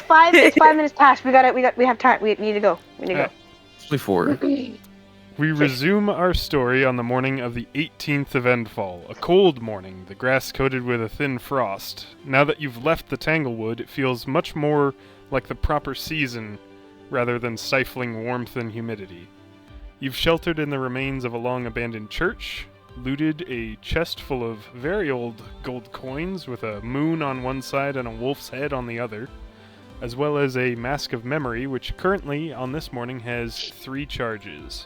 5. It's 5 minutes past. We have time. We need to go. We need to go. Only 4. We resume our story on the morning of the 18th of Endfall. A cold morning, the grass coated with a thin frost. Now that you've left the Tanglewood, it feels much more like the proper season rather than stifling warmth and humidity. You've sheltered in the remains of a long-abandoned church, looted a chest full of very old gold coins with a moon on one side and a wolf's head on the other, as well as a mask of memory, which currently, on this morning, has 3 charges.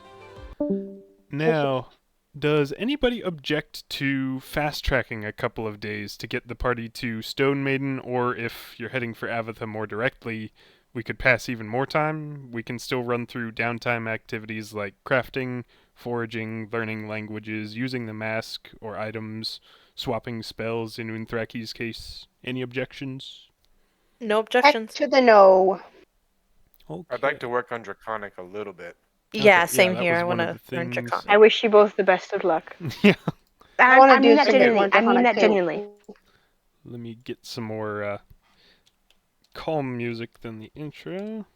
Now, does anybody object to fast-tracking a couple of days to get the party to Stonemaiden, or if you're heading for Avatha more directly, we could pass even more time? We can still run through downtime activities like crafting, foraging, learning languages, using the mask or items, swapping spells in Unthraki's case. Any objections? No Heck objections. to the no. Okay. I'd like to work on Draconic a little bit. Yeah, Okay, same that here. was I one want of to the learn things. Draconic. I wish you both the best of luck. Yeah. I wanna mean do that some good genuinely. ones I mean on that it, too. genuinely. Let me get some more calm music than the intro.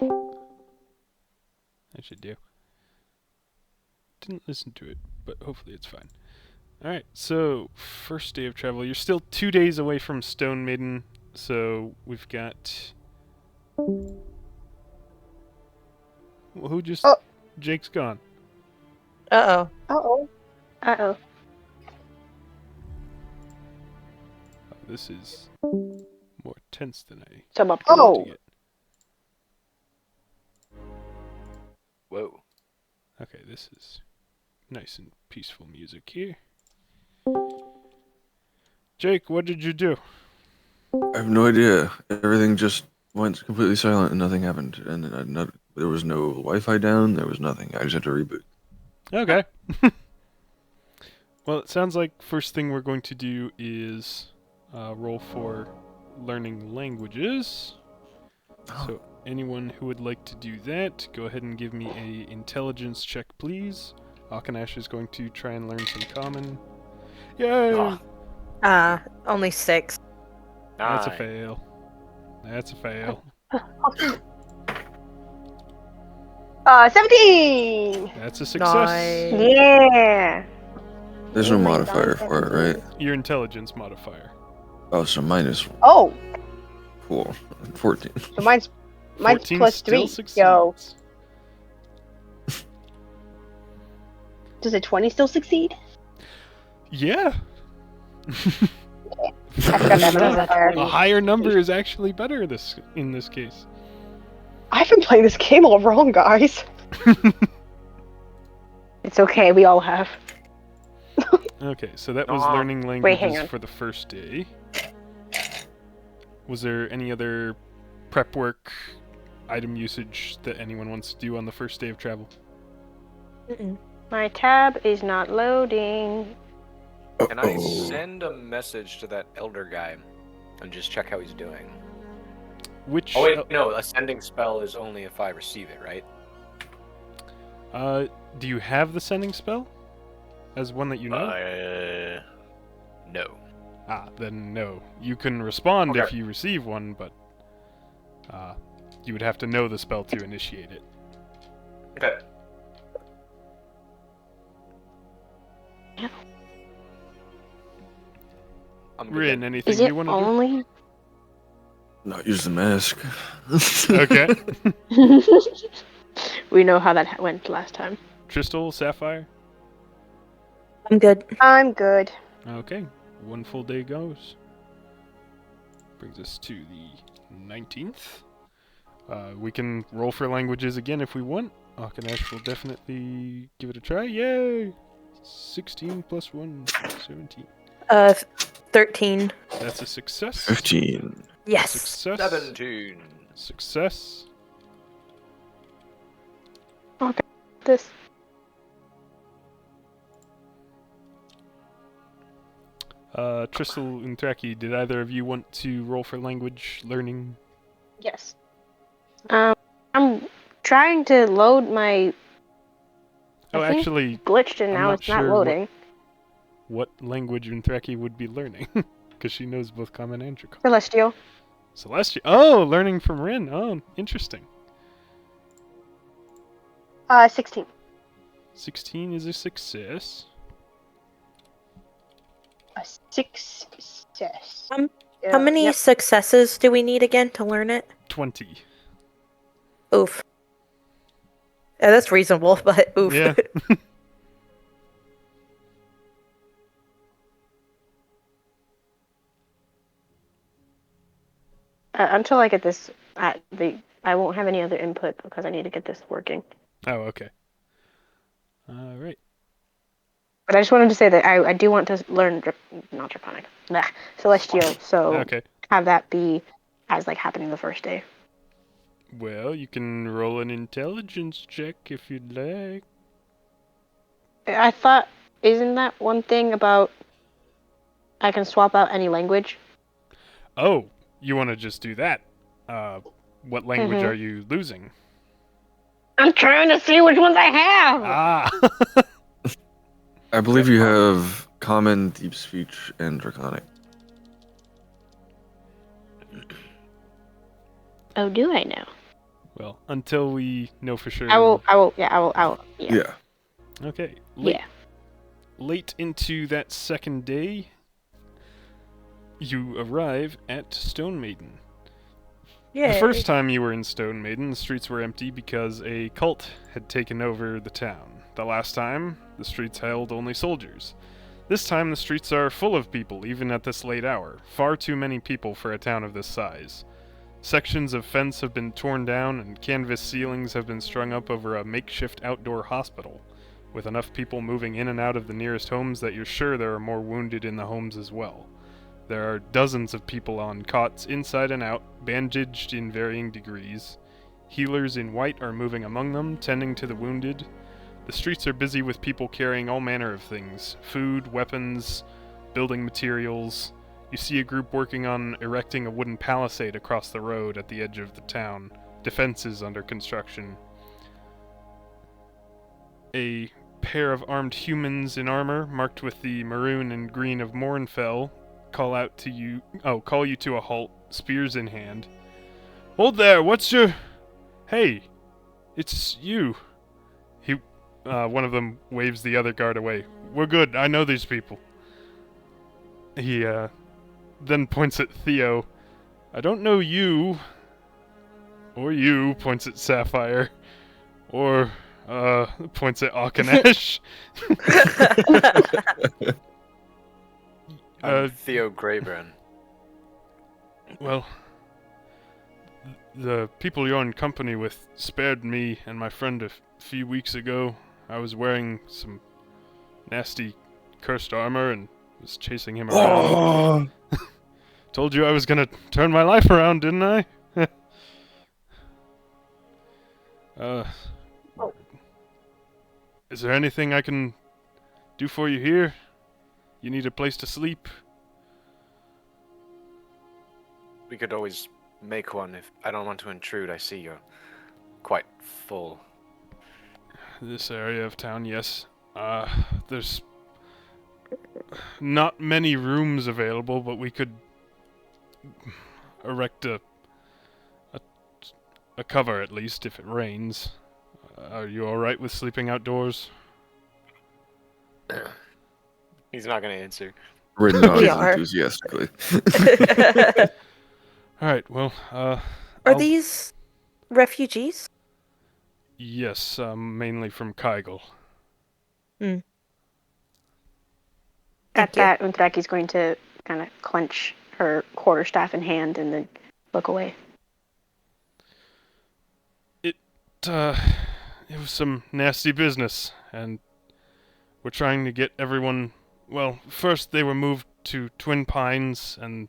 I should do. Didn't listen to it, but hopefully it's fine. Alright, so first day of travel. You're still 2 days away from Stonemaiden, so we've got... Well, who just... Oh. Jake's gone. Uh-oh. Uh-oh. Uh-oh. Oh, this is more tense than I Some up. Oh. to get. Whoa. Okay, this is nice and peaceful music here. Jake, what did you do? I have no idea. Everything just went completely silent and nothing happened. And then there was no Wi-Fi down. There was nothing. I just had to reboot. Okay. Well, it sounds like first thing we're going to do is roll for learning languages. So anyone who would like to do that, go ahead and give me a intelligence check, please. Akanash is going to try and learn some common. Yay! Ah. Only 6. That's a 9. fail. That's a fail. 17! That's a success. Nice. Yeah! There's no Oh my modifier God, for it, right? Your intelligence modifier. Oh, so minus Oh, cool. 14. so mine's 14 plus still 3. succeeds. Yo, does a 20 still succeed? Yeah. I forgot that was that A higher number is actually better in this case. I've been playing this game all wrong, guys. It's okay, we all have. Okay, so that was Ah. learning Wait, hang languages on. for the first day. Was there any other prep work, item usage that anyone wants to do on the first day of travel? Mm-mm. My tab is not loading. Can I Uh-oh. send a message to that elder guy and just check how he's doing? Which Oh wait, no, a sending spell is only if I receive it, right? do you have the sending spell as one that you know? No. Ah, then no. You can respond if Okay. you receive one, but you would have to know the spell to initiate it. Okay. I'm good Rin, then. anything Is it you want to do? only? Not use the mask. Okay. We know how that went last time. Crystal, Sapphire? I'm good. I'm good. Okay. One full day goes. Brings us to the 19th. We can roll for languages again if we want. Akanash will definitely give it a try. Yay! 16 plus 1, 17. 13. That's a success. 15. Yes. Success. 17. Success. This. Tristel and Thraki, did either of you want to roll for language learning? Yes. I'm trying to load my Oh, I think actually, glitched and I'm now not it's not sure loading. what language Unthraki would be learning? Because she knows both Common and Draconic. Celestial. Celestia. Oh, learning from Rin. Oh, interesting. 16. 16 is a success. A success. How many Yep. successes do we need again to learn it? 20. Oof. Yeah, that's reasonable, but oof. Yeah. Until I get this, I won't have any other input because I need to get this working. Oh, okay. All right. But I just wanted to say that I do want to learn not Draconic, Celestial. So Okay. have that be as like happening the first day. Well, you can roll an intelligence check if you'd like. I thought, isn't that one thing about I can swap out any language? Oh, you want to just do that? What language Mhm. are you losing? I'm trying to see which ones I have. Ah. I believe you have Common, Deep Speech, and Draconic. Oh, do I know? Well, until we know for sure. I will. Yeah. Yeah. Okay. Yeah. Late into that second day, you arrive at Stonemaiden. Yay. The first time you were in Stonemaiden, the streets were empty because a cult had taken over the town. The last time, the streets held only soldiers. This time, the streets are full of people, even at this late hour. Far too many people for a town of this size. Sections of fence have been torn down, and canvas ceilings have been strung up over a makeshift outdoor hospital, with enough people moving in and out of the nearest homes that you're sure there are more wounded in the homes as well. There are dozens of people on cots inside and out, bandaged in varying degrees. Healers in white are moving among them, tending to the wounded. The streets are busy with people carrying all manner of things: food, weapons, building materials. You see a group working on erecting a wooden palisade across the road at the edge of the town. Defenses under construction. A pair of armed humans in armor, marked with the maroon and green of Mornfell, call you to a halt, spears in hand. Hold there, what's your... Hey, it's you. One of them waves the other guard away. We're good, I know these people. He, then points at Theo. I don't know you. Or you, points at Sapphire. Or, points at Akanash. I'm Theo Greyburn. Well, the people you're in company with spared me and my friend a few weeks ago. I was wearing some nasty cursed armor and was chasing him around. Oh, Told you I was gonna turn my life around, didn't I? Is there anything I can do for you here? You need a place to sleep? We could always make one if I don't want to intrude. I see you're quite full. This area of town, yes. There's not many rooms available, but we could erect a cover at least if it rains. Are you alright with sleeping outdoors? He's not going to answer. Rin nods We are. enthusiastically. Alright, well, Are I'll- these refugees? Yes, mainly from Kygel. At Thank you. that, Untraki's going to kind of clench her quarterstaff in hand and then look away. It was some nasty business, and we're trying to get everyone... Well, first they were moved to Twin Pines, and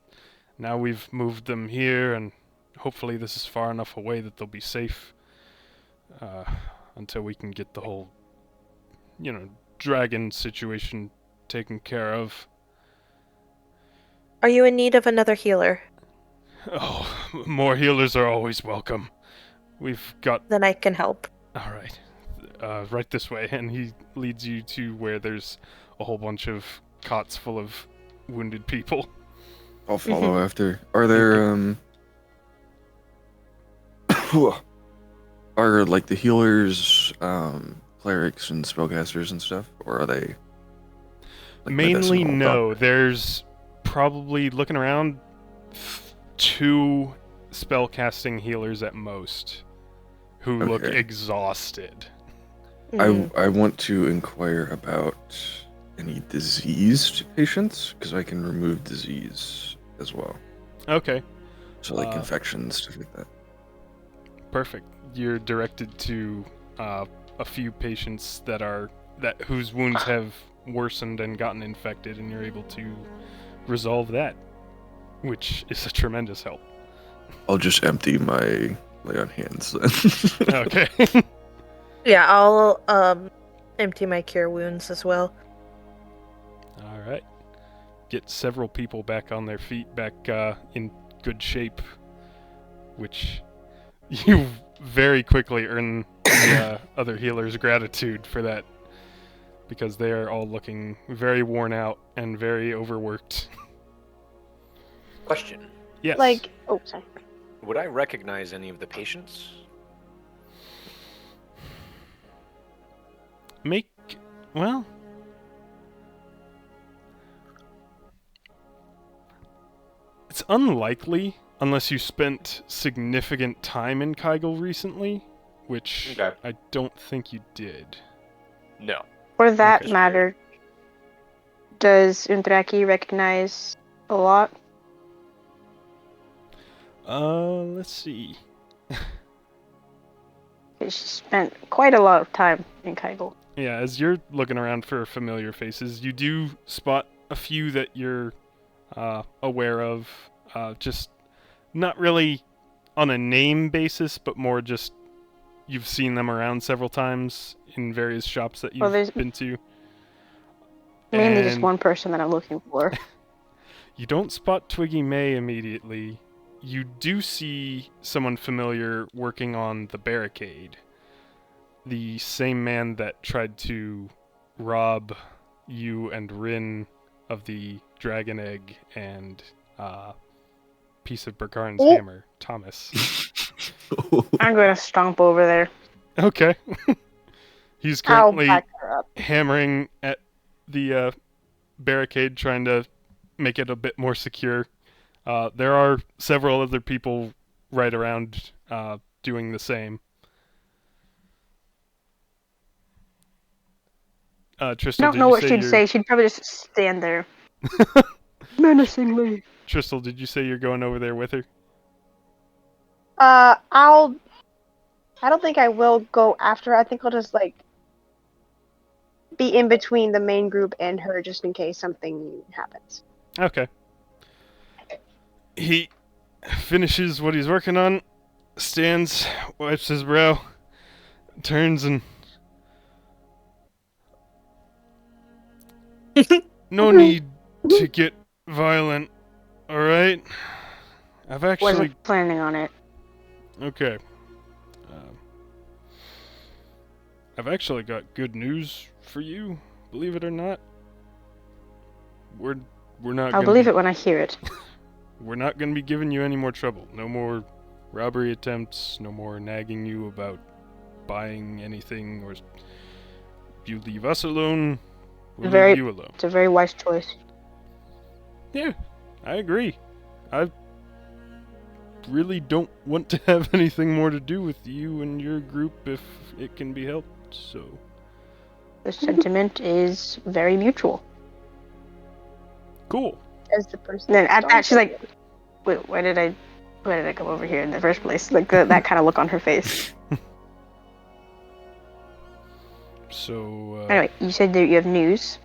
now we've moved them here, and hopefully this is far enough away that they'll be safe, until we can get the whole, dragon situation taken care of. Are you in need of another healer? Oh, more healers are always welcome. We've got... Then I can help. Alright. Right this way, and he leads you to where there's a whole bunch of cots full of wounded people. I'll follow after. Are there Are like the healers, clerics and spellcasters and stuff, or are they like Mainly medicinal no. doctors? There's probably, looking around, 2 spellcasting healers at most who look Okay. exhausted. Mhm. I want to inquire about any diseased patients because I can remove disease as well. Okay, So like Uh, infections, stuff like that. perfect. You're directed to a few patients whose wounds have worsened and gotten infected, and you're able to resolve that, which is a tremendous help. I'll just empty my lay on hands then. Okay. Yeah, I'll empty my cure wounds as well. All right. Get several people back on their feet, back in good shape, which you very quickly earn the other healers' gratitude for that, because they are all looking very worn out and very overworked. Question. Yes. Like, oh, sorry. Would I recognize any of the patients? Well, it's unlikely unless you spent significant time in Kygel recently, which Okay. I don't think you did. No. For that Okay. matter, does Undraki recognize a lot? Let's see. 'Cause she spent quite a lot of time in Kygel. Yeah, as you're looking around for familiar faces, you do spot a few that you're aware of, just not really on a name basis, but more just you've seen them around several times in various shops that Well, you've there's been to. mainly just And one person that I'm looking for. you don't spot Twiggy May immediately. You do see someone familiar working on the barricade. The same man that tried to rob you and Rin of the dragon egg and piece of Berkarn's Oh. hammer, Thomas. I'm gonna stomp over there. Okay. He's I'll currently back her up. hammering at the barricade, trying to make it a bit more secure. There are several other people right around doing the same. I Tristal, don't did know you what say she'd you're... say. She'd probably just stand there menacingly. Tristal, did you say you're going over there with her? I don't think I will go after her. I think I'll just like be in between the main group and her, just in case something happens. Okay. He finishes what he's working on, stands, wipes his brow, turns and... No need to get violent, alright? I've actually... Wasn't planning on it. Okay. I've actually got good news for you, believe it or not. We're not I'll gonna believe be, it when I hear it. We're not gonna be giving you any more trouble. No more robbery attempts, no more nagging you about buying anything, or you leave us alone, we'll Very- leave you alone. It's a very wise choice. Yeah, I agree. I really don't want to have anything more to do with you and your group if it can be helped, so... The sentiment is very mutual. Cool. As the person. Then at that, she's like, "Wait, why did I come over here in the first place?" Like that kind of look on her face. So, Anyway, you said that you have news.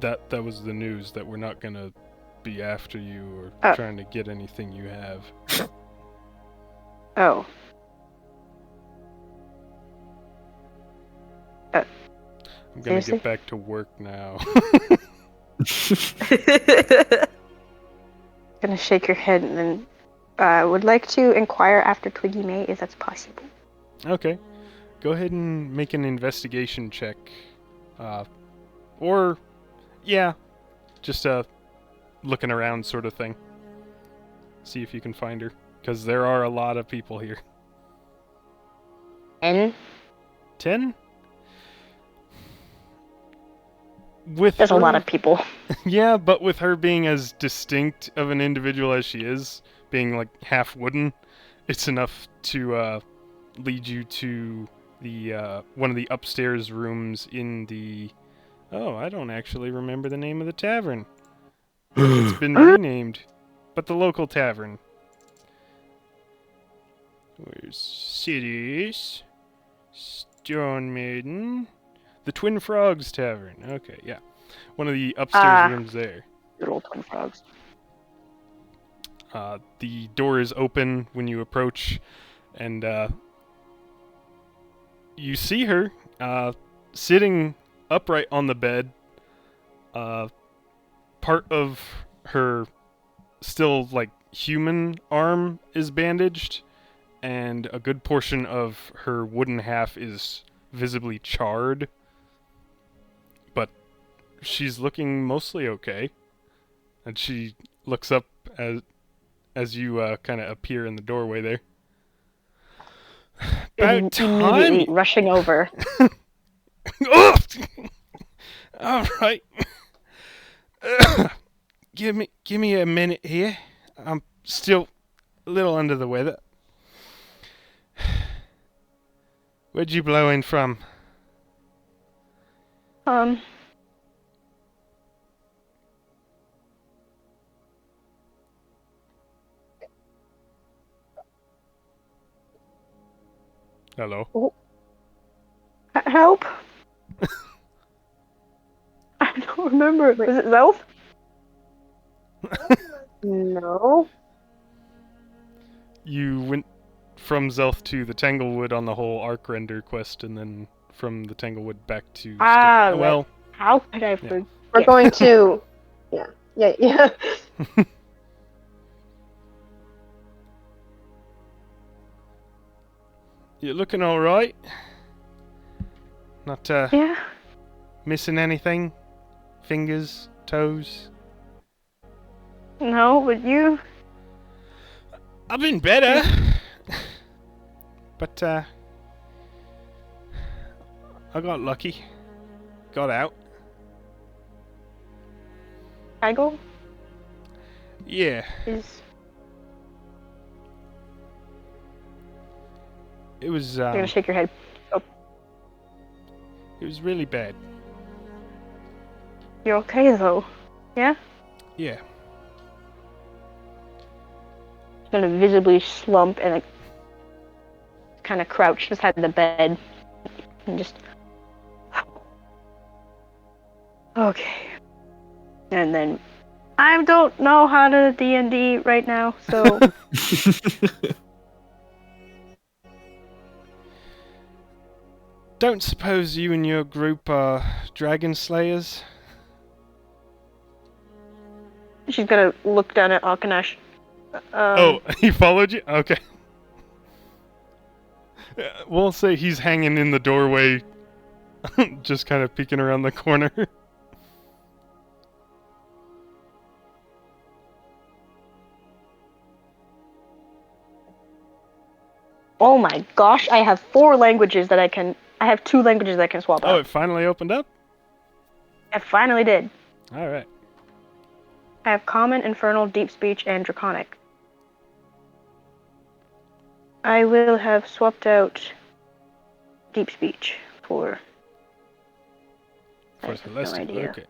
that was the news, that we're not gonna be after you or Oh. trying to get anything you have. Oh, I'm gonna Seriously? get back to work now. gonna shake your head and then would like to inquire after Twiggy May if that's possible. Okay. Go ahead and make an investigation check. Or, yeah, just a looking around sort of thing. See if you can find her. Because there are a lot of people here. And 10? With there's a lot her- of people. Yeah, but with her being as distinct of an individual as she is, being like half wooden, it's enough to lead you to the one of the upstairs rooms in the. Oh, I don't actually remember the name of the tavern. It's been renamed, but the local tavern. Where's Cities? Stonemaiden? The Twin Frogs Tavern. Okay, yeah. One of the upstairs rooms there. Little twin frogs. The door is open when you approach, and you see her sitting upright on the bed. Part of her still like human arm is bandaged, and a good portion of her wooden half is visibly charred. But she's looking mostly okay, and she looks up as you kind of appear in the doorway there. About time. Immediately rushing over. Oh! All right. Give me a minute here. I'm still a little under the weather. Where'd you blow in from? Hello. Help! I don't remember. Was it Zelf? No. You went from Zelth to the Tanglewood on the whole Arc Render quest, and then from the Tanglewood back to. Well, How could I forget? We're going to. Yeah. Yeah. you're looking all right. Not Yeah. missing anything? Fingers, toes? No, but you. I've been better. But I got lucky. Got out. Kegel Yeah. is. It was You're gonna shake your head. it was really bad. You're okay though. Yeah. Yeah. He's gonna visibly slump and like, kind of crouch beside the bed and just. Okay. And then, I don't know how to DND right now, so Don't suppose you and your group are dragon slayers? she's gonna look down at Alkanash. Oh, he followed you? Okay. We'll say he's hanging in the doorway, just kind of peeking around the corner. Oh my gosh, I have 4 languages that I can. I have 2 languages that I can swap Oh, out. it finally opened up? I finally did. Alright. I have Common, Infernal, Deep Speech, and Draconic. I will have swapped out Deep Speech for. I For have no Celestia. idea. Okay.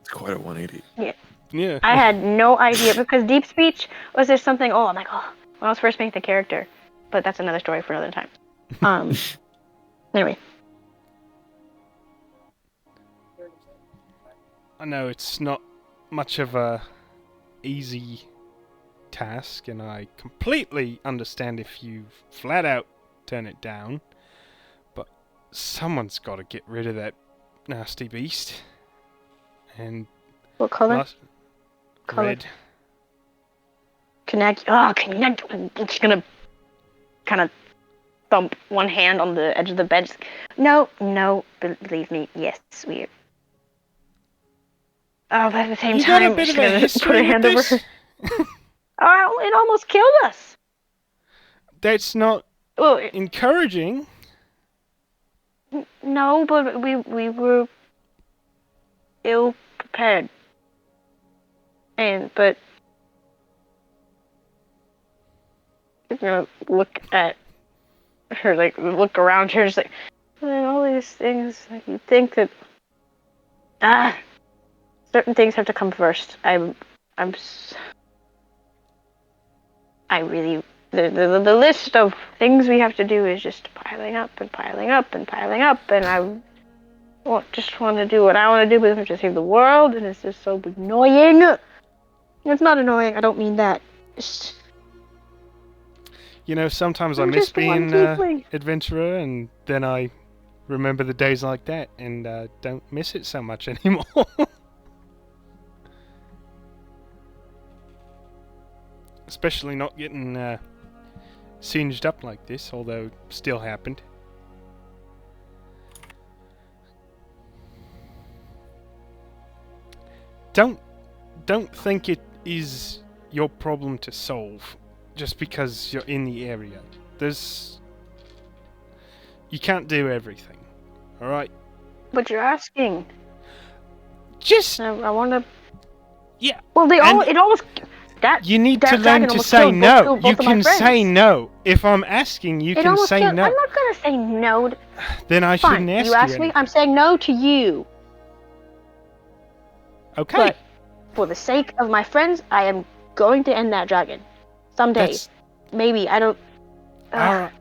It's quite a 180. Yeah. I had no idea because Deep Speech was there something. Oh, I'm like, oh, when I was first making the character, but that's another story for another time. Anyway, I know it's not much of a easy task, and I completely understand if you flat out turn it down, but someone's got to get rid of that nasty beast. And what color? Color. Red. Connect. Oh, connect. I'm just gonna kind of thump one hand on the edge of the bed. Just, no, believe me, yes, we. Oh, but at the same You got time, a bit just of a gonna history put a with hand this? over. Oh, it almost killed us. That's not Well, encouraging. No, but we were ill prepared. But I'm gonna look at her, like look around her, just like all these things. Like you think that certain things have to come first. I really the list of things we have to do is just piling up and piling up and piling up, and just want to do what I want to do, but I have to save the world, and it's just so annoying. It's not annoying. I don't mean that. It's You know, sometimes I I'm miss just one being tiefling. adventurer, and then I remember the days like that, and don't miss it so much anymore. Especially not getting singed up like this, although still happened. Don't think it is your problem to solve just because you're in the area. You can't do everything. All right? But you're asking. Just I want to. yeah. Well, And it almost that. you need that to learn dragon to almost say killed no. both You of my can friends. say no. If I'm asking, you It can almost say killed. no. I'm not gonna say no. Then I Fine. shouldn't ask You asked me. anything. I'm saying no to you. Okay. But for the sake of my friends, I am going to end that dragon. Someday. That's Maybe. I don't. all right.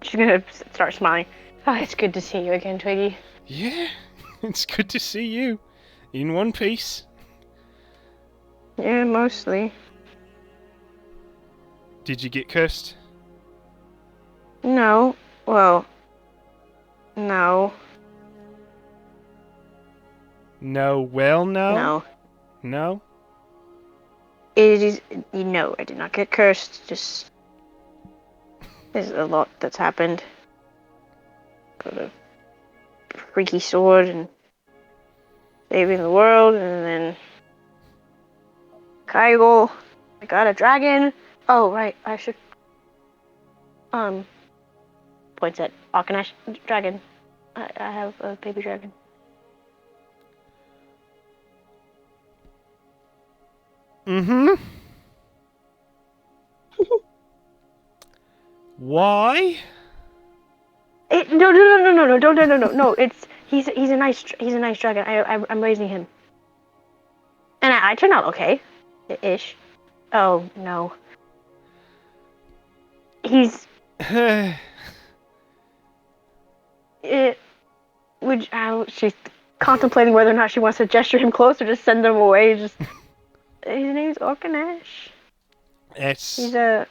She's gonna start smiling. Oh, it's good to see you again, Twiggy. Yeah, it's good to see you in one piece. Yeah, mostly. Did you get cursed? No. Well. No. No. Well, no. No. No. It is. No, I did not get cursed. Just. There's a lot that's happened. Got a freaky sword and saving the world, and then Kaigo. I got a dragon. Oh right, I should points at Akanash dragon. I have a baby dragon. Mm-hmm. Why? No. He's a nice dragon. I'm raising him, and I turned out okay, ish. Oh no. He's she's contemplating whether or not she wants to gesture him close or just send him away. Just his name's Orkanash. He's a.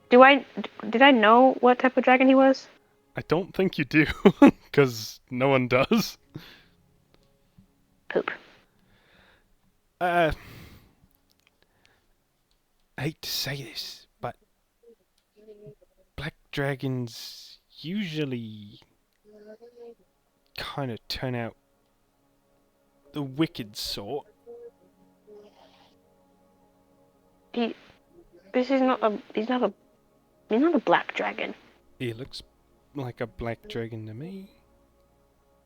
Did I know what type of dragon he was? I don't think you do, because no one does. Poop. I hate to say this, but black dragons usually kind of turn out the wicked sort. He's not a black dragon. He looks like a black dragon to me.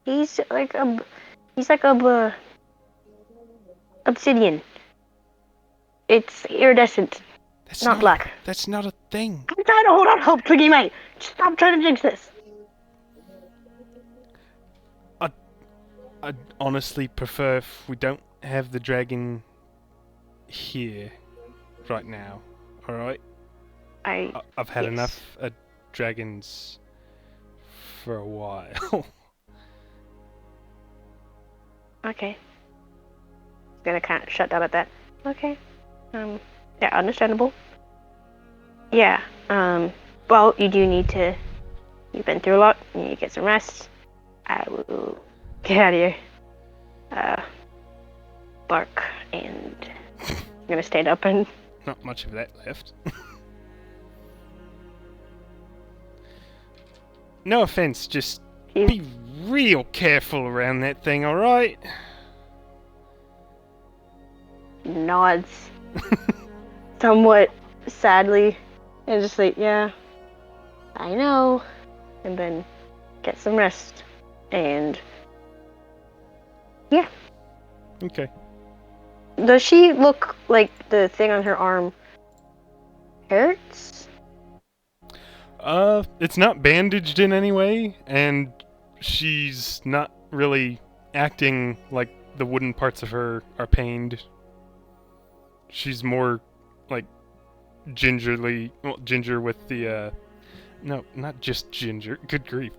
He's like obsidian. It's iridescent, That's not black. That's not a thing. I'm trying to hold on hope, Twiggy mate. Stop trying to jinx this. I'd honestly prefer if we don't have the dragon here right now. All right. I've had yes. enough dragons for a while. Okay. Gonna kind of shut down at that. Okay. Yeah, understandable. Yeah. Well, you do need to. You've been through a lot. You need to get some rest. I will get out of here. Bark, and I'm gonna stand up and. Not much of that left. No offense, just be real careful around that thing, alright? Nods. Somewhat sadly and just like, yeah, I know, and then get some rest. And yeah, Okay. does she look like the thing on her arm hurts? It's not bandaged in any way, and she's not really acting like the wooden parts of her are pained. She's more like ginger with the, no, not just ginger, good grief.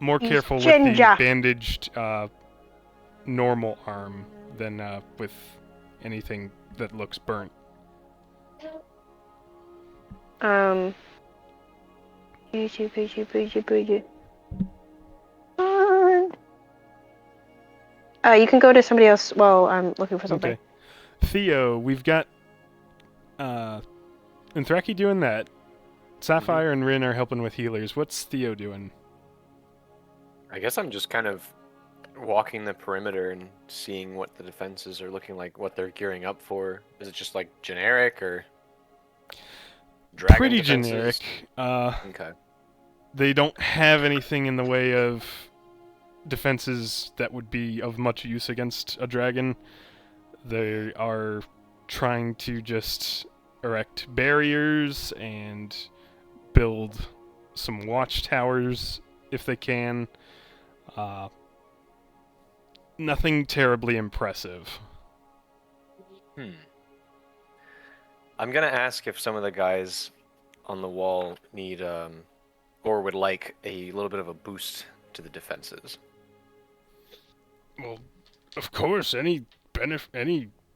More He's careful with the ginger. bandaged, normal arm than, with anything that looks burnt. You can go to somebody else while I'm looking for something. Okay. Theo, we've got, Anthraki doing that. Sapphire and Rin are helping with healers. What's Theo doing? I guess I'm just kind of walking the perimeter and seeing what the defenses are looking like, what they're gearing up for. Is it just like generic or dragon Pretty defenses? generic. Okay. They don't have anything in the way of defenses that would be of much use against a dragon. They are trying to just erect barriers and build some watchtowers if they can. Nothing terribly impressive. I'm gonna ask if some of the guys on the wall need or would like a little bit of a boost to the defenses. Well, of course, any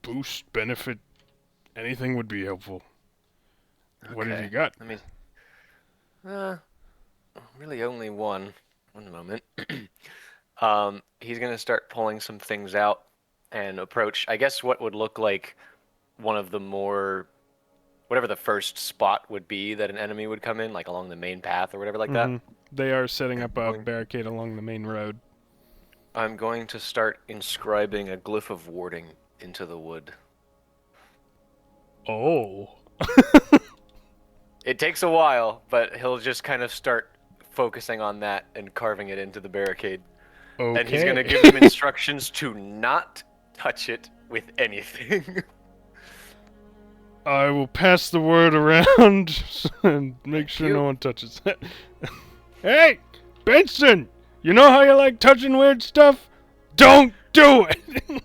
boost, benefit, anything would be helpful. What have Okay. you got? I mean, really only one. One moment. He's gonna start pulling some things out and approach, I guess, what would look like one of the more, whatever the first spot would be that an enemy would come in, like along the main path or whatever like that. They are setting up a Going- barricade along the main road. I'm going to start inscribing a glyph of warding into the wood. Oh. It takes a while, but he'll just kind of start focusing on that and carving it into the barricade. Okay. And he's going to give them instructions to not touch it with anything. I will pass the word around and make sure you. no one touches it. Hey, Benson! You know how you like touching weird stuff? Don't do it!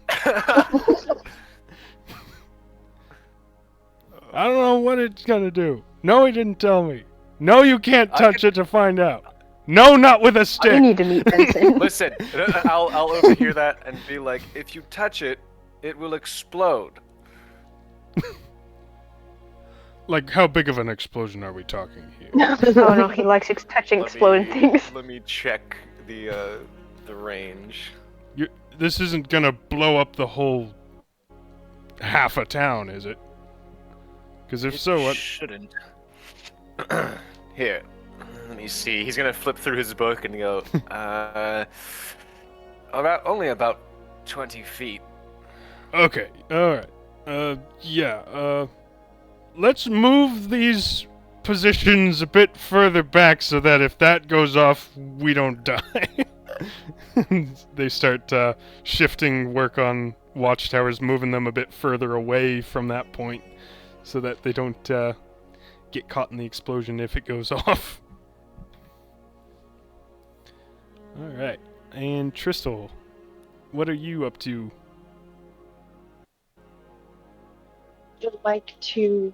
I don't know what it's gonna do. No, he didn't tell me. No, you can't touch it to find out. No, not with a You stick. need to meet Benson. Listen, I'll overhear that and be like, if you touch it, it will explode. Like, how big of an explosion are we talking here? Oh no, he likes touching exploding things. Let me check the range. This isn't gonna blow up the whole half a town, is it? Because if so, what? Shouldn't. Here, let me see. He's gonna flip through his book and go, only about 20 feet. Okay, alright. Yeah, let's move these positions a bit further back so that if that goes off, we don't die. They start shifting work on watchtowers, moving them a bit further away from that point so that they don't get caught in the explosion if it goes off. Alright, and Tristal, what are you up to? Would like to.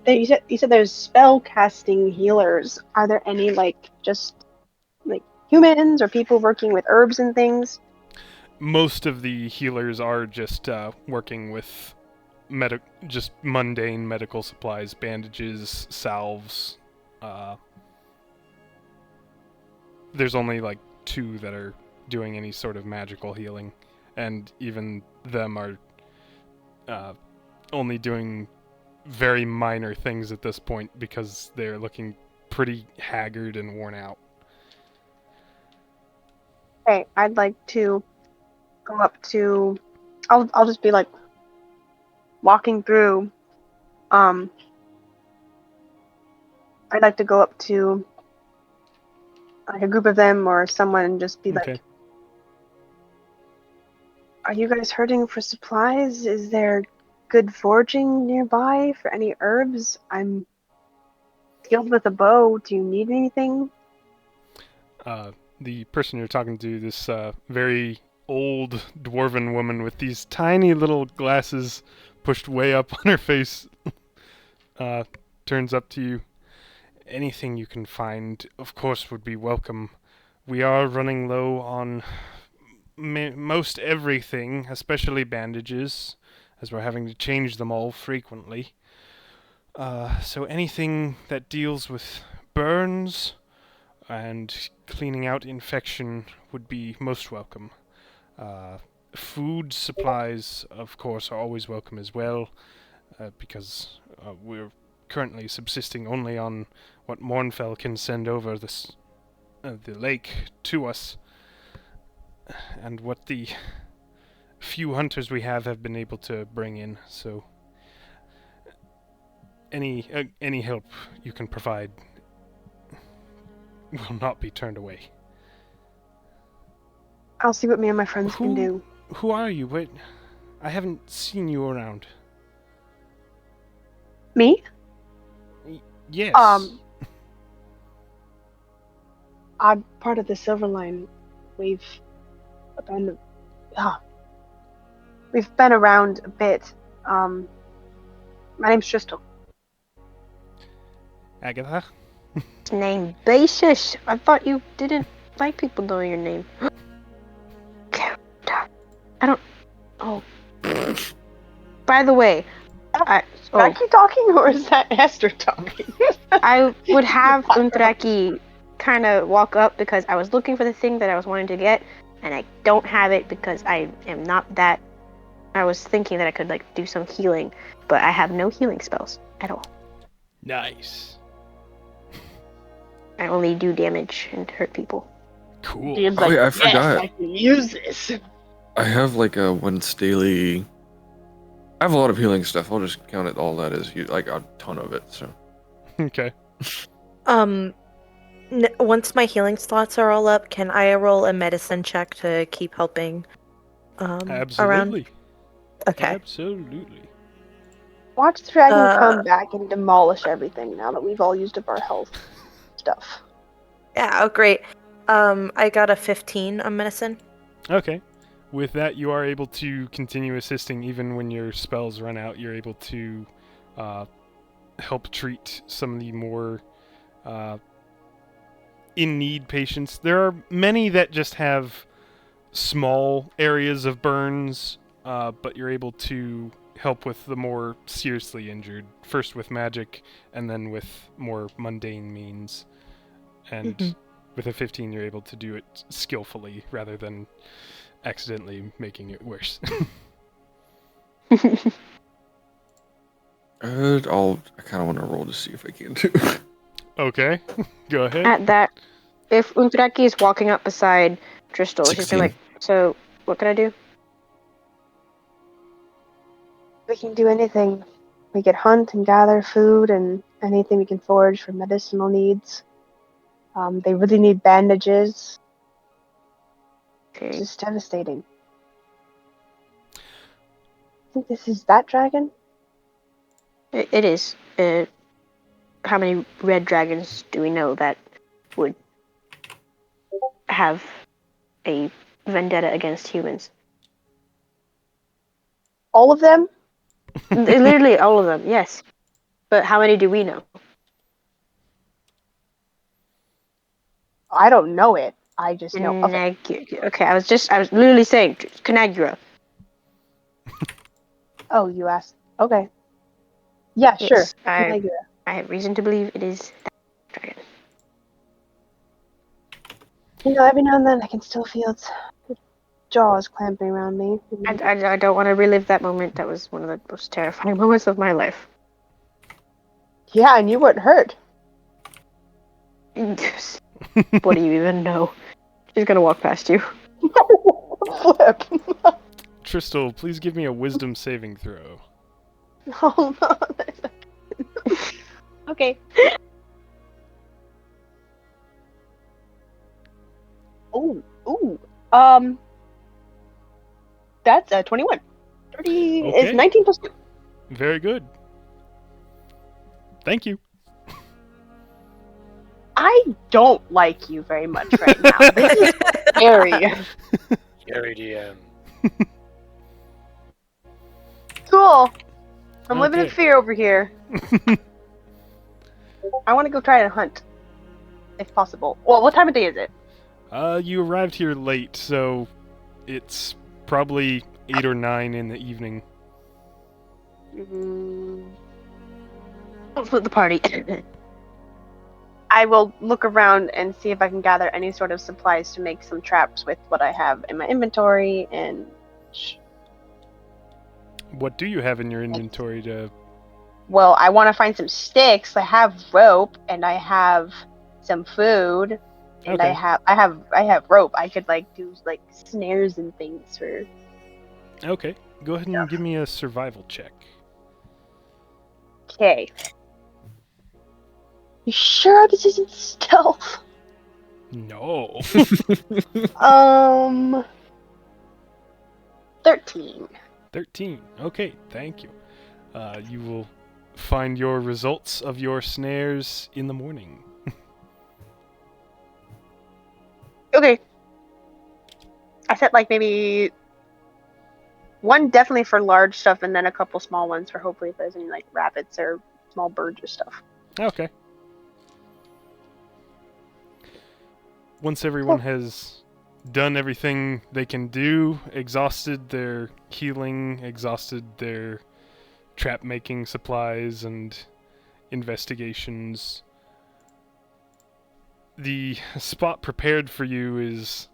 You said there's spell casting healers. Are there any just humans or people working with herbs and things? Most of the healers are just working with just mundane medical supplies, bandages, salves. There's only 2 that are doing any sort of magical healing, and even them are only doing very minor things at this point because they're looking pretty haggard and worn out. Okay, I'd like to go up to. I'll just be walking through Um, I'd like to go up to like a group of them or someone and just be Okay. like, "Are you guys hurting for supplies? Is there good foraging nearby for any herbs? I'm skilled with a bow. Do you need anything?" The person you're talking to, this very old dwarven woman with these tiny little glasses pushed way up on her face, turns up to you. Anything you can find, of course, would be welcome. We are running low on most everything, especially bandages, as we're having to change them all frequently. So anything that deals with burns and cleaning out infection would be most welcome. Uh, Food supplies, of course, are always welcome as well, because we're currently subsisting only on what Mornfell can send over the lake to us, and what the few hunters we have been able to bring in. So any help you can provide will not be turned away. I'll see what me and my friends can do. Who are you? Wait, I haven't seen you around. Me? Yes. I'm part of the Silver Line. We've been, we've been around a bit. My name's Tristel. Agatha? Name basis. I thought you didn't like people knowing your name. I don't. Oh. By the way, Is Becky talking or is that Esther talking? I would have Untraki kind of walk up because I was looking for the thing that I was wanting to get, and I don't have it because I am not that. I was thinking that I could like do some healing, but I have no healing spells at all. Nice. I only do damage and hurt people. Cool. Ian's Oh, like, yeah, I "Yes, forgot. I can use this." I have like a once daily. I have a lot of healing stuff. I'll just count it all that is. Like a ton of it. So. Okay. Once my healing slots are all up, can I roll a medicine check to keep helping? Around. Absolutely. Okay. Absolutely. Watch the dragon come back and demolish everything now that we've all used up our health stuff. Yeah. Oh, great. I got a 15 on medicine. Okay. With that, you are able to continue assisting even when your spells run out. You're able to help treat some of the more in-need patients. There are many that just have small areas of burns, but you're able to help with the more seriously injured, first with magic, and then with more mundane means. And with a 15, you're able to do it skillfully rather than accidentally making it worse. I kind of want to roll to see if I can too. Okay, go ahead. At that, if Untraki is walking up beside Tristel, she's 16. gonna like, so what can I do? We can do anything. We could hunt and gather food and anything we can forage for medicinal needs. They really need bandages. It's Okay. just devastating. I think this is that dragon. It is. How many red dragons do we know that would have a vendetta against humans? All of them? Literally all of them, yes. But how many do we know? I don't know it. I just know of it. Okay, I was literally saying Canagura. Oh, you asked. Okay. Yeah, sure. Yes, I have reason to believe it is that dragon. You know, every now and then I can still feel its jaws clamping around me. I don't want to relive that moment. That was one of the most terrifying moments of my life. Yeah, and you weren't hurt. What do you even know? She's gonna walk past you. Flip. Tristel, please give me a wisdom saving throw. Oh no. Okay. Ooh. That's a 21. 30 is Okay. 19%. Very good. Thank you. I don't like you very much right now. This is scary. Scary DM. Cool. I'm living in Okay. fear over here. I want to go try to hunt, if possible. Well, what time of day is it? You arrived here late, so it's probably 8 or 9 in the evening. I'll split the party. I will look around and see if I can gather any sort of supplies to make some traps with what I have in my inventory and. What do you have in your inventory to... Well, I want to find some sticks. I have rope and I have some food. And Okay. I have rope. I could do snares and things for. Okay. Go ahead and give me a survival check. Okay. You sure this isn't stealth? No. 13. 13. Okay, thank you. You will find your results of your snares in the morning. Okay. I set maybe one definitely for large stuff and then a couple small ones for hopefully if there's any rabbits or small birds or stuff. Okay. Once everyone has done everything they can do, exhausted their healing, exhausted their trap making supplies and investigations, the spot prepared for you is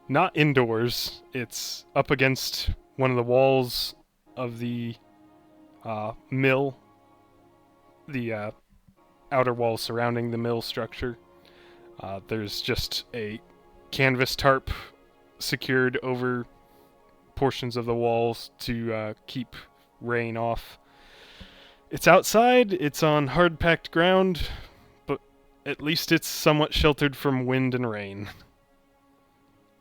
not indoors. It's up against one of the walls of the mill, the outer wall surrounding the mill structure. There's just a canvas tarp secured over portions of the walls to keep rain off. It's outside, it's on hard-packed ground, but at least it's somewhat sheltered from wind and rain.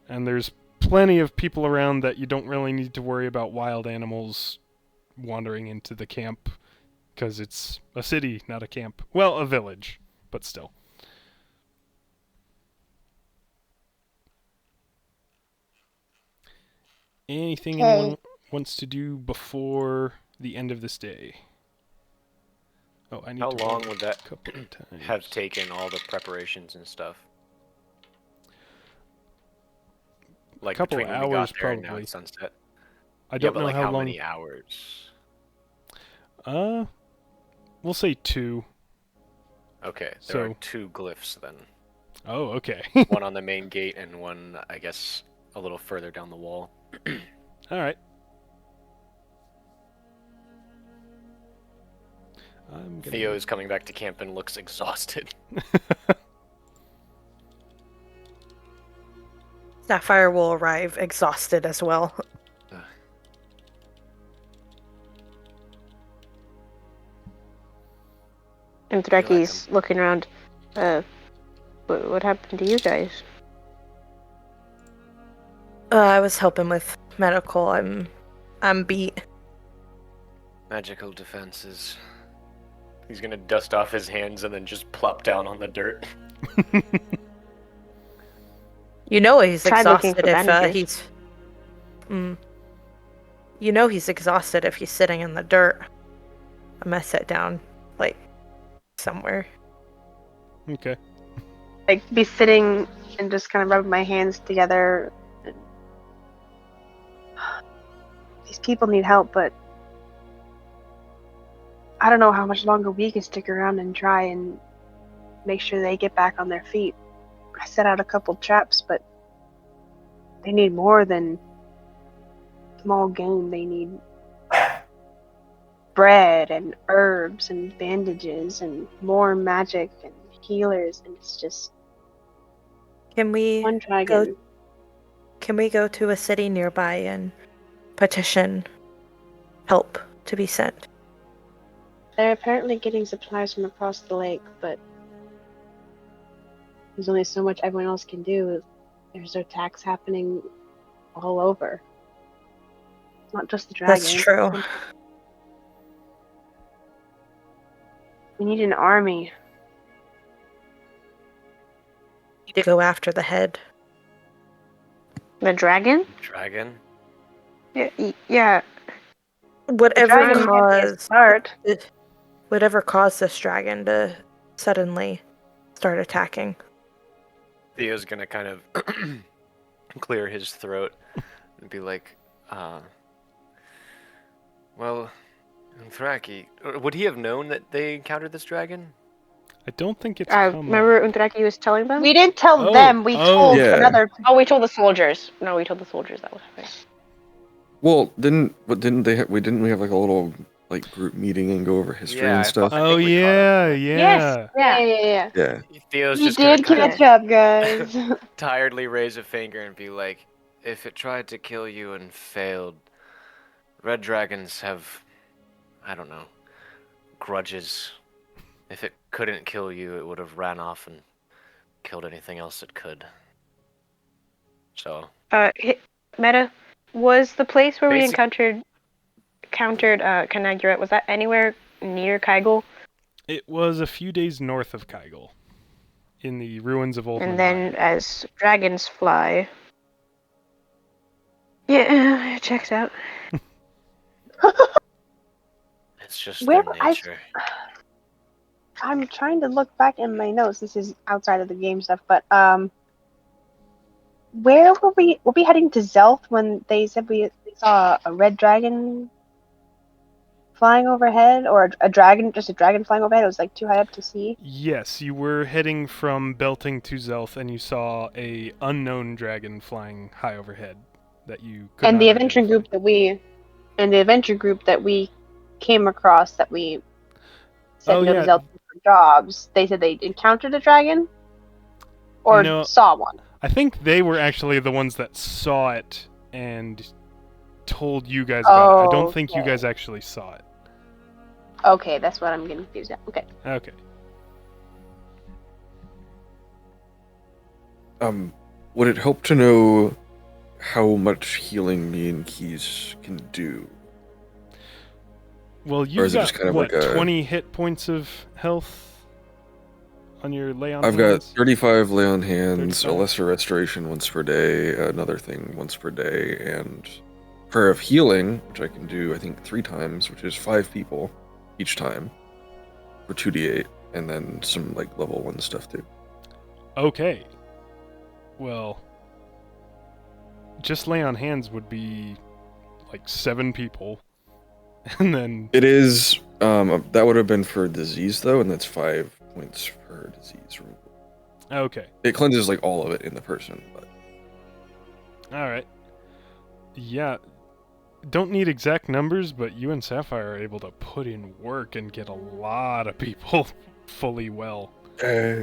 And there's plenty of people around that you don't really need to worry about wild animals wandering into the camp, because it's a city, not a camp. Well, a village, but still. Anything anyone wants to do before the end of this day? Oh, I need How to long roll would that a couple of times. have taken, all the preparations and stuff? Like Couple between when we hours, got there and now probably. it's sunset. I don't but know how long. many hours? We'll say 2. Okay, there So- are 2 glyphs then. Oh, okay. One on the main gate and one, I guess, a little further down the wall. All right. I'm gonna... Theo is coming back to camp and looks exhausted. Sapphire will arrive exhausted as well. And Threki's looking around. What happened to you guys? I was helping with medical. I'm beat. Magical defenses. He's gonna dust off his hands and then just plop down on the dirt. You know he's Try looking exhausted for if bandages. he's. You know he's exhausted if he's sitting in the dirt. I'm gonna sit down, somewhere. Okay. Be sitting and just kind of rubbing my hands together. And... These people need help, but I don't know how much longer we can stick around and try and make sure they get back on their feet. I set out a couple traps, but they need more than small game. They need bread and herbs and bandages and more magic and healers, and it's just Can we one try go? again. Can we go to a city nearby and petition help to be sent? They're apparently getting supplies from across the lake, but there's only so much everyone else can do. There's attacks happening all over. It's not just the dragon. That's true. We need an army. Need to go after the head. The dragon? Dragon? Yeah. Whatever Dragon might be a start. caused this dragon to suddenly start attacking. Theo's gonna kind of clear his throat and be like, well, Thraki, would he have known that they encountered this dragon? I don't think it's come Remember Undraki was telling them? We didn't tell Oh, them. We told Yeah. another. Oh, we told the soldiers. No, we told the soldiers that was happening. Well, didn't we have like a little like group meeting and go over history Yeah, and stuff? I Oh think we caught yeah, up. yeah. Yes. Yeah. Yeah. Theo's We just gonna did kind catch up, guys. of tiredly raise a finger and be like, if it tried to kill you and failed, red dragons have, I don't know, grudges. If it couldn't kill you, it would have ran off and killed anything else it could. So, Meta, was the place where we Basic- encountered Canaguret, was that anywhere near Kygel? It was a few days north of Kygel, in the ruins of Old And Lanai. then as dragons fly. Yeah, it checks out. it's just Where their I- nature. I'm trying to look back in my notes. This is outside of the game stuff, but where were we? Were we heading to Zelth when they said we saw a red dragon flying overhead, or a dragon, just a dragon flying overhead? It was like too high up to see. Yes, you were heading from Belting to Zelth, and you saw a unknown dragon flying high overhead that you could And not the adventure identify. group that we came across, that we said Oh, no yeah. to Zelth for jobs. They said they encountered a dragon, or No. saw one. I think they were actually the ones that saw it and told you guys about it. I don't think you Okay. guys actually saw it. Okay, that's what I'm getting confused at. Okay. Okay. Would it help to know how much healing me and Keys can do? Well, Or you've is it got, just kind of what, like a- 20 hit points of health on your lay on I've got hands? 35 lay on hands, a 35. lesser restoration once per day, another thing once per day, and prayer of healing, which I can do I think 3 times, which is 5 people each time for 2d8, and then some like level 1 stuff too. Okay. Well, just lay on hands would be like 7 people. And then It is that would have been for disease though, and that's 5 points per disease removal. okay. It cleanses like all of it in the person, but All right. Yeah. Don't need exact numbers, but you and Sapphire are able to put in work and get a lot of people fully well.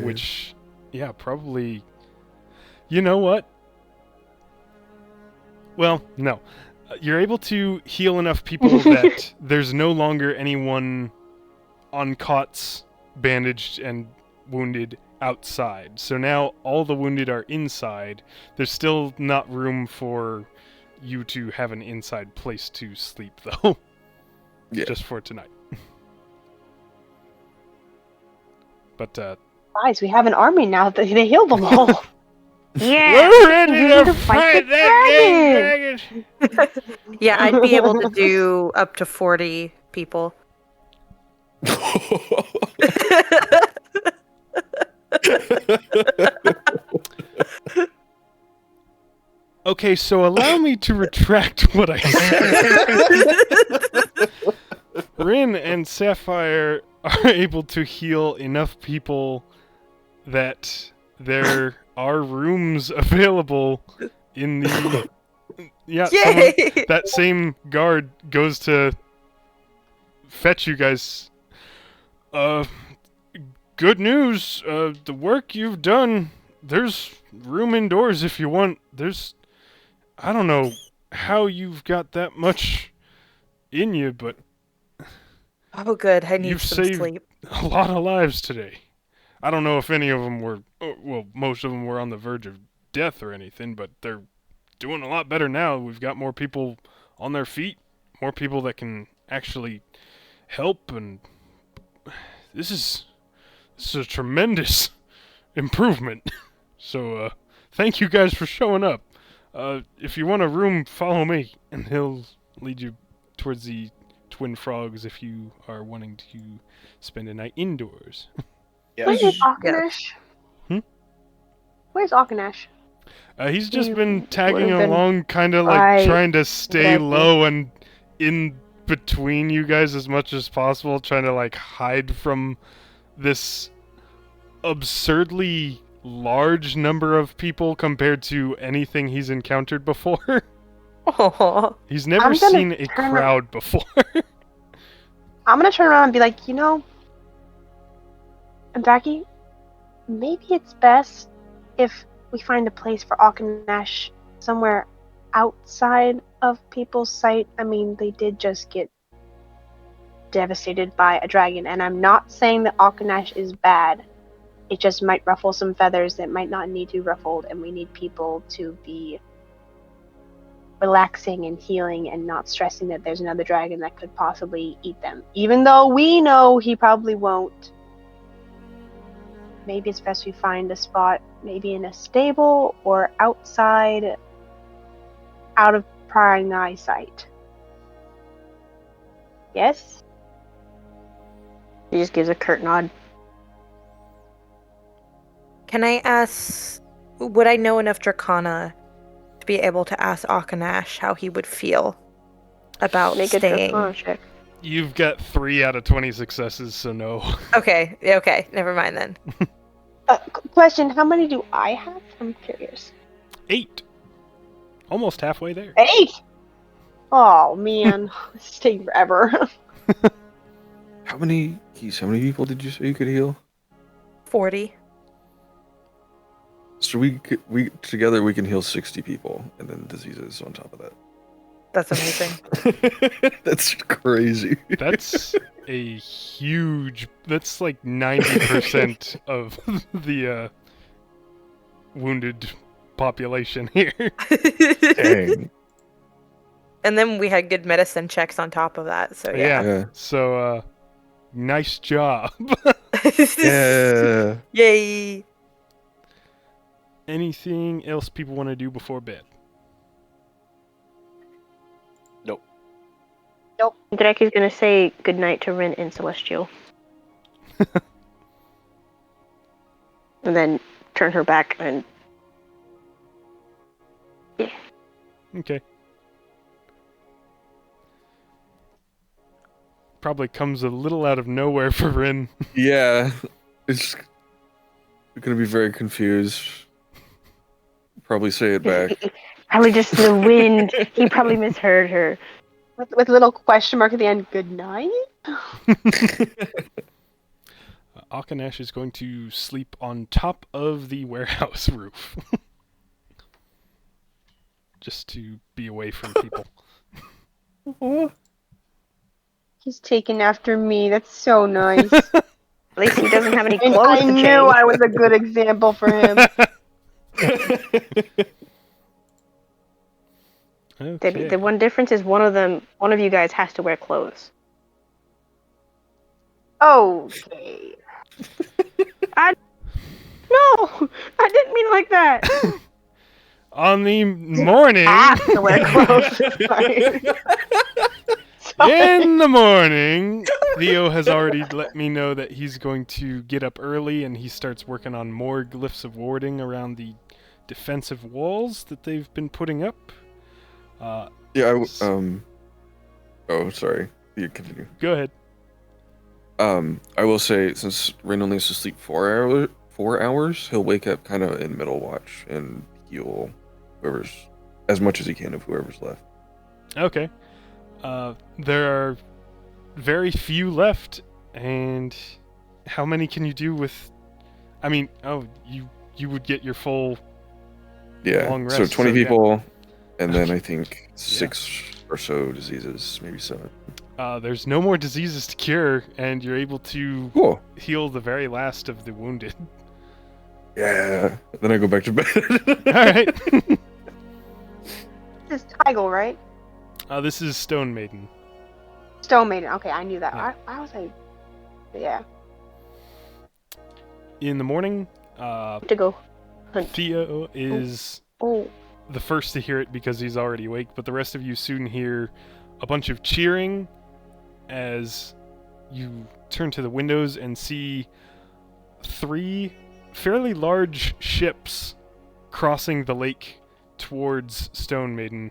Which, yeah, probably. You know what? Well, no. You're able to heal enough people that there's no longer anyone on cots, bandaged and wounded outside. So now all the wounded are inside. There's still not room for you to have an inside place to sleep, though. Yeah. Just for tonight. But, Guys, we have an army now. They healed them all. Yeah! we're ready we need to to fight fight the that dragon! Yeah, I'd be able to do up to 40 people. Okay, so allow me to retract what I said. Rin and Sapphire are able to heal enough people that there are rooms available in the... Yeah, someone- Yay! that same guard goes to fetch you guys. Good news. The work you've done, there's room indoors if you want. I don't know how you've got that much in you, but Oh, good. I need You've some saved sleep. a lot of lives today. I don't know if any of them were, well, most of them were on the verge of death or anything, but they're doing a lot better now. We've got more people on their feet, more people that can actually help, and this is a tremendous improvement. So, thank you guys for showing up. If you want a room, follow me, and he'll lead you towards the Twin Frogs if you are wanting to spend a night indoors. Where's Yes. Akanash? Hmm? Where's Akanash? He's just You been tagging would've been along, kind of like right trying to stay with me. low and in between you guys as much as possible, trying to like hide from this absurdly large number of people compared to anything he's encountered before. Oh, He's never I'm gonna seen a turn crowd before. I'm gonna turn around and be like, Jackie, maybe it's best if we find a place for Akanash somewhere outside of people's sight. I mean, they did just get devastated by a dragon, and I'm not saying that Akanash is bad. It just might ruffle some feathers that might not need to be ruffled, and we need people to be relaxing and healing and not stressing that there's another dragon that could possibly eat them. Even though we know he probably won't. Maybe it's best we find a spot, maybe in a stable or outside, out of prying eyesight. Yes? He just gives a curt nod. can I ask? Would I know enough Dracana to be able to ask Akanash how he would feel about Make a staying? Dracona check. You've got 3 out of 20 successes, so no. Okay, never mind then. Question, how many do I have? I'm curious. 8. Almost halfway there. 8! Oh man, this is taking forever. How many people did you say you could heal? 40. So we together we can heal 60 people, and then diseases on top of that. That's amazing. That's crazy. That's a huge. That's like 90% of the wounded population here. Dang. And then we had good medicine checks on top of that, so yeah. Yeah. So, nice job. Yeah. Yay! Anything else people want to do before bed? Nope. Drake's gonna say goodnight to Rin and Celestial. And then turn her back and... Yeah. Okay. Probably comes a little out of nowhere for Rin. Yeah. It's gonna be very confused. Probably say it back. Probably just the wind. He probably misheard her. With a little question mark at the end, good night? Akanash is going to sleep on top of the warehouse roof. Just to be away from people. He's taken after me, that's so nice. At least he doesn't have any And clothes I to knew change. I was a good example for him. Okay. The one difference is one of you guys has to wear clothes. Okay. No! I didn't mean like that! On the morning... Have to wear clothes. Sorry. In the morning, Theo has already let me know that he's going to get up early and he starts working on more glyphs of warding around the defensive walls that they've been putting up. Yeah, oh, sorry. You continue. Go ahead. I will say, since Rin only has to sleep 4 hours, he'll wake up kind of in middle watch and heal whoever's, as much as he can of whoever's left. Okay. There are very few left, and how many can you do with... I mean, you would get your full Yeah, long so rest, 20 so yeah. people, and then I think 6 or so diseases, maybe 7. There's no more diseases to cure, and you're able to Cool. heal the very last of the wounded. Yeah. Then I go back to bed. All right. This is Tigel, right? This is Stonemaiden. Stonemaiden. Okay, I knew that. Yeah. Why was I? Yeah. In the morning, To go hunt. Theo is Oh, the first to hear it because he's already awake, but the rest of you soon hear a bunch of cheering as you turn to the windows and see 3 fairly large ships crossing the lake towards Stonemaiden,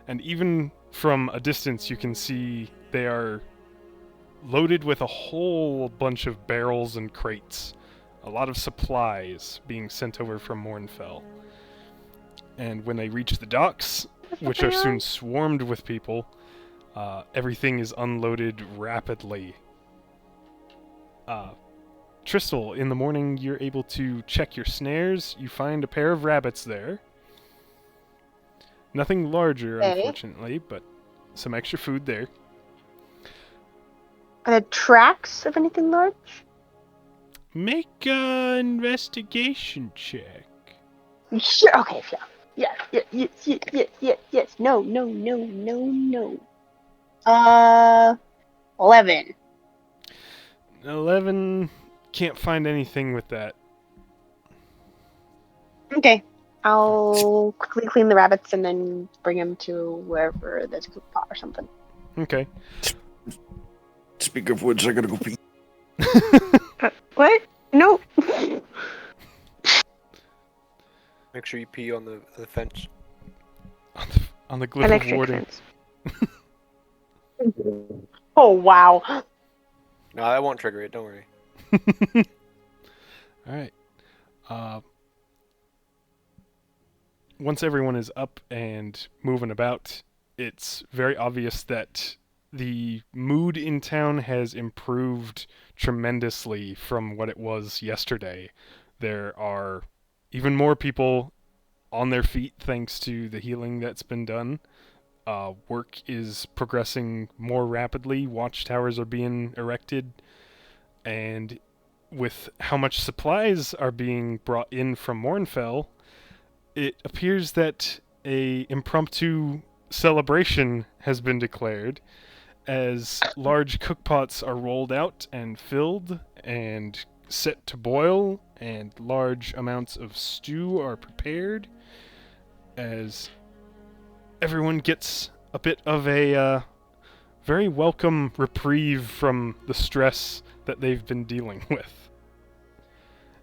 and even from a distance you can see they are loaded with a whole bunch of barrels and crates. A lot of supplies being sent over from Mornfell. And when they reach the docks, which are soon swarmed with people, everything is unloaded rapidly. Tristal, in the morning you're able to check your snares. You find a pair of rabbits there. Nothing larger, Okay. unfortunately, but some extra food there. Are there tracks of anything large? Make an investigation check. Sure. Okay. Sure. Yes. Yes. No. 11. 11. Can't find anything with that. Okay. I'll quickly clean the rabbits and then bring them to wherever there's a cook pot or something. Okay. Speak of which, I gotta go pee. what? No. Make sure you pee on the fence. On the glyph of Electric warding. fence. Oh wow. No, that won't trigger it. Don't worry. Alright. Once everyone is up and moving about, it's very obvious that the mood in town has improved tremendously from what it was yesterday. There are even more people on their feet thanks to the healing that's been done. Work is progressing more rapidly. Watchtowers are being erected. And with how much supplies are being brought in from Mornfell, it appears that a impromptu celebration has been declared as large cookpots are rolled out and filled and set to boil, and large amounts of stew are prepared as everyone gets a bit of a very welcome reprieve from the stress that they've been dealing with.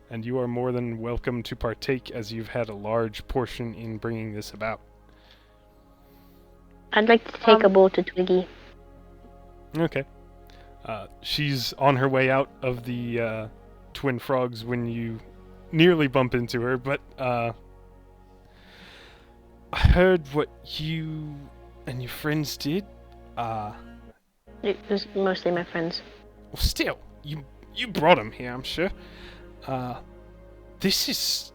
And you are more than welcome to partake, as you've had a large portion in bringing this about. I'd like to take a bowl to Twiggy. Okay. She's on her way out of the Twin Frogs when you nearly bump into her, but I heard what you and your friends did. It was mostly my friends. Well, still, you brought him here, I'm sure. This is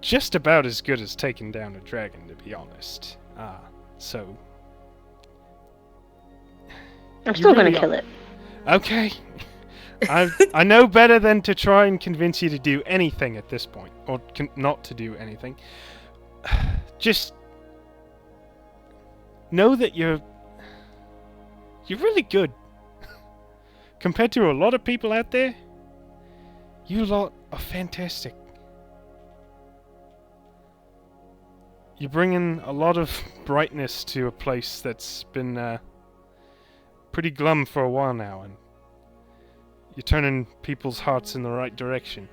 just about as good as taking down a dragon, to be honest. So... I'm still really gonna kill it. Okay. I know better than to try and convince you to do anything at this point, or not to do anything. Just know that you're really good. Compared to a lot of people out there, you lot are fantastic. You're bringing a lot of brightness to a place that's been pretty glum for a while now, and you're turning people's hearts in the right direction.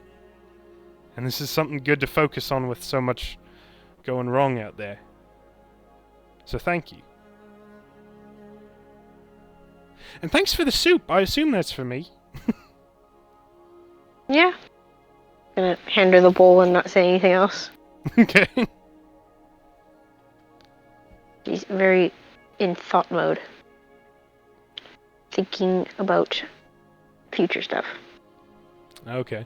And this is something good to focus on with so much going wrong out there. So thank you. And thanks for the soup. I assume that's for me. Yeah. Gonna hand her the bowl and not say anything else. Okay. She's very in thought mode. Thinking about future stuff. Okay.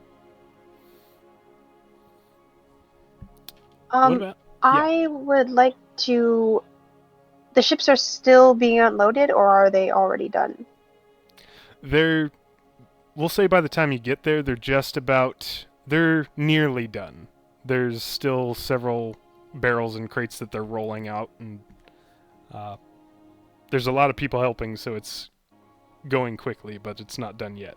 What about... I would like to the ships are still being unloaded, or are they already done? We'll say by the time you get there, they're nearly done. There's still several barrels and crates that they're rolling out, and there's a lot of people helping, so it's going quickly, but it's not done yet.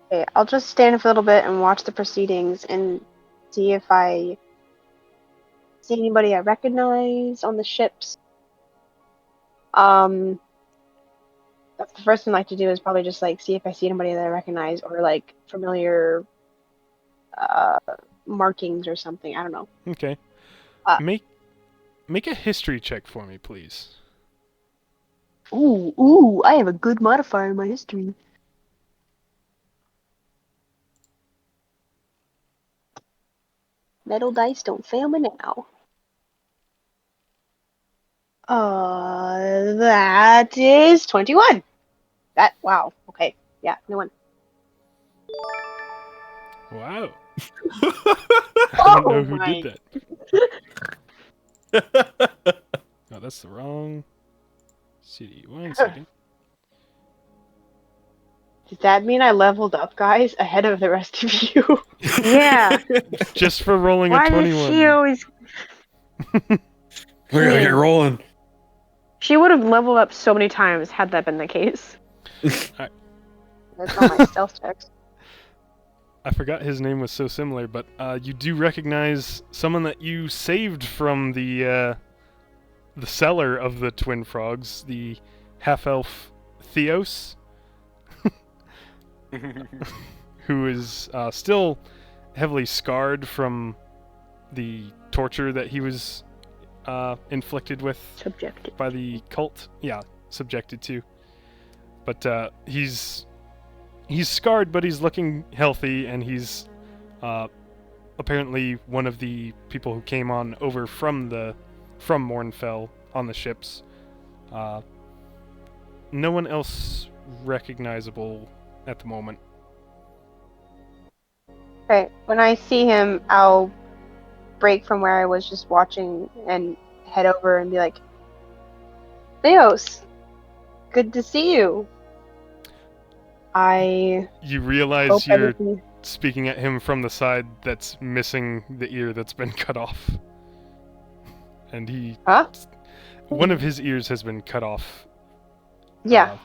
Okay, I'll just stand for a little bit and watch the proceedings and see if I see anybody I recognize on the ships. That's the first thing I like to do is probably just like see if I see anybody that I recognize or like familiar markings or something. I don't know. Okay. Make a history check for me, please. Ooh, I have a good modifier in my history. Metal dice don't fail me now. That is 21. Wow. Okay. Yeah, no one. Wow. I don't know who my. did that. Oh, that's the wrong city. 1 second. Does that mean I leveled up, guys, ahead of the rest of you? Yeah. Just for rolling Why a did 21. she always? We gotta get rolling. She would have leveled up so many times had that been the case. That's on my stealth checks. I forgot his name was so similar, but you do recognize someone that you saved from the cellar of the twin frogs, the half-elf Theos, who is still heavily scarred from the torture that he was inflicted with Subjective. by the cult. Yeah, subjected to. But he's scarred, but he's looking healthy, and he's apparently one of the people who came on over from Mornfell on the ships. No one else recognizable at the moment. Okay, when I see him, I'll break from where I was just watching and head over and be like, Theos, good to see you. You realize hope you're everything... speaking at him from the side that's missing the ear that's been cut off. And Huh? one of his ears has been cut off. Yeah.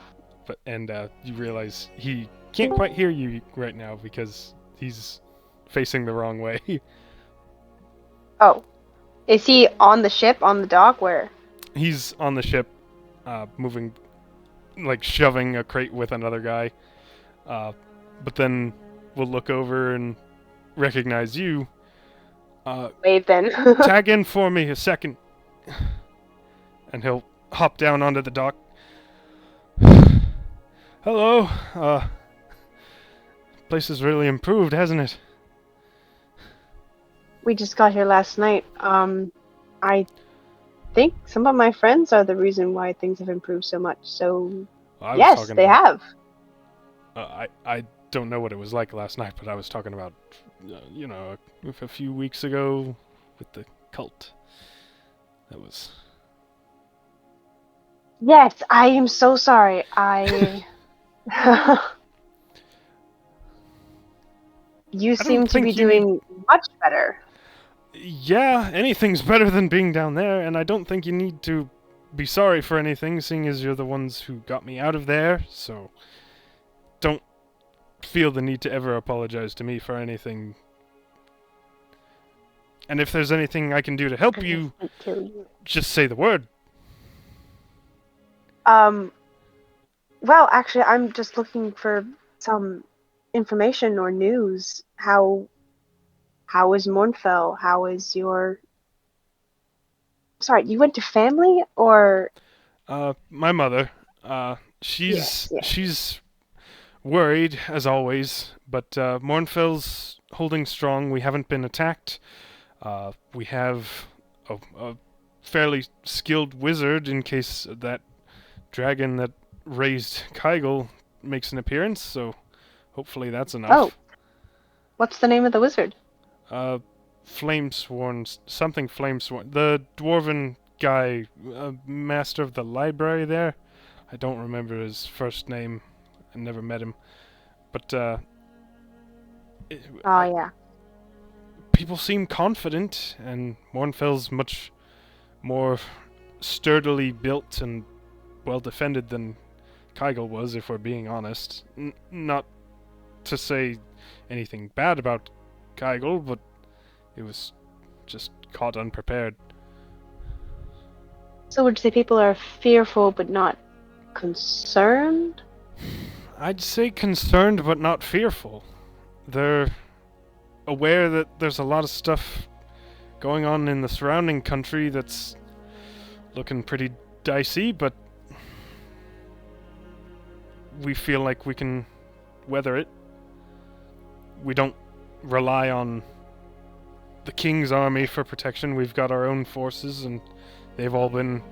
You realize he can't quite hear you right now because he's facing the wrong way. Oh. Is he on the ship, on the dock, where? He's on the ship, moving, like shoving a crate with another guy. But then we'll look over and recognize you. Wave then. Tag in for me a second. And he'll hop down onto the dock. Hello. Place has really improved, hasn't it? We just got here last night. I think some of my friends are the reason why things have improved so much. So, I was yes, talking they about, have. I don't know what it was like last night, but I was talking about, a few weeks ago with the cult. That was... Yes, I am so sorry. You seem to be doing much better. Yeah, anything's better than being down there, and I don't think you need to be sorry for anything, seeing as you're the ones who got me out of there, so don't feel the need to ever apologize to me for anything. And if there's anything I can do to help you, just say the word. Well, actually, I'm just looking for some information or news. How is Mornfell? How is your... Sorry, you went to family, or... My mother, she's worried, as always, but Mornfell's holding strong. We haven't been attacked. We have a fairly skilled wizard in case that dragon that raised Kygel makes an appearance, so hopefully that's enough. Oh. What's the name of the wizard? Flamesworn, something Flamesworn. The dwarven guy, master of the library there. I don't remember his first name. I never met him. But, Oh, yeah. people seem confident, and Mornfell's much more sturdily built and well defended than Kygel was, if we're being honest. Not to say anything bad about Kygel, but it was just caught unprepared. So would you say people are fearful but not concerned? I'd say concerned but not fearful. They're aware that there's a lot of stuff going on in the surrounding country that's looking pretty dicey, but we feel like we can weather it. We don't rely on the King's army for protection. We've got our own forces, and they've all been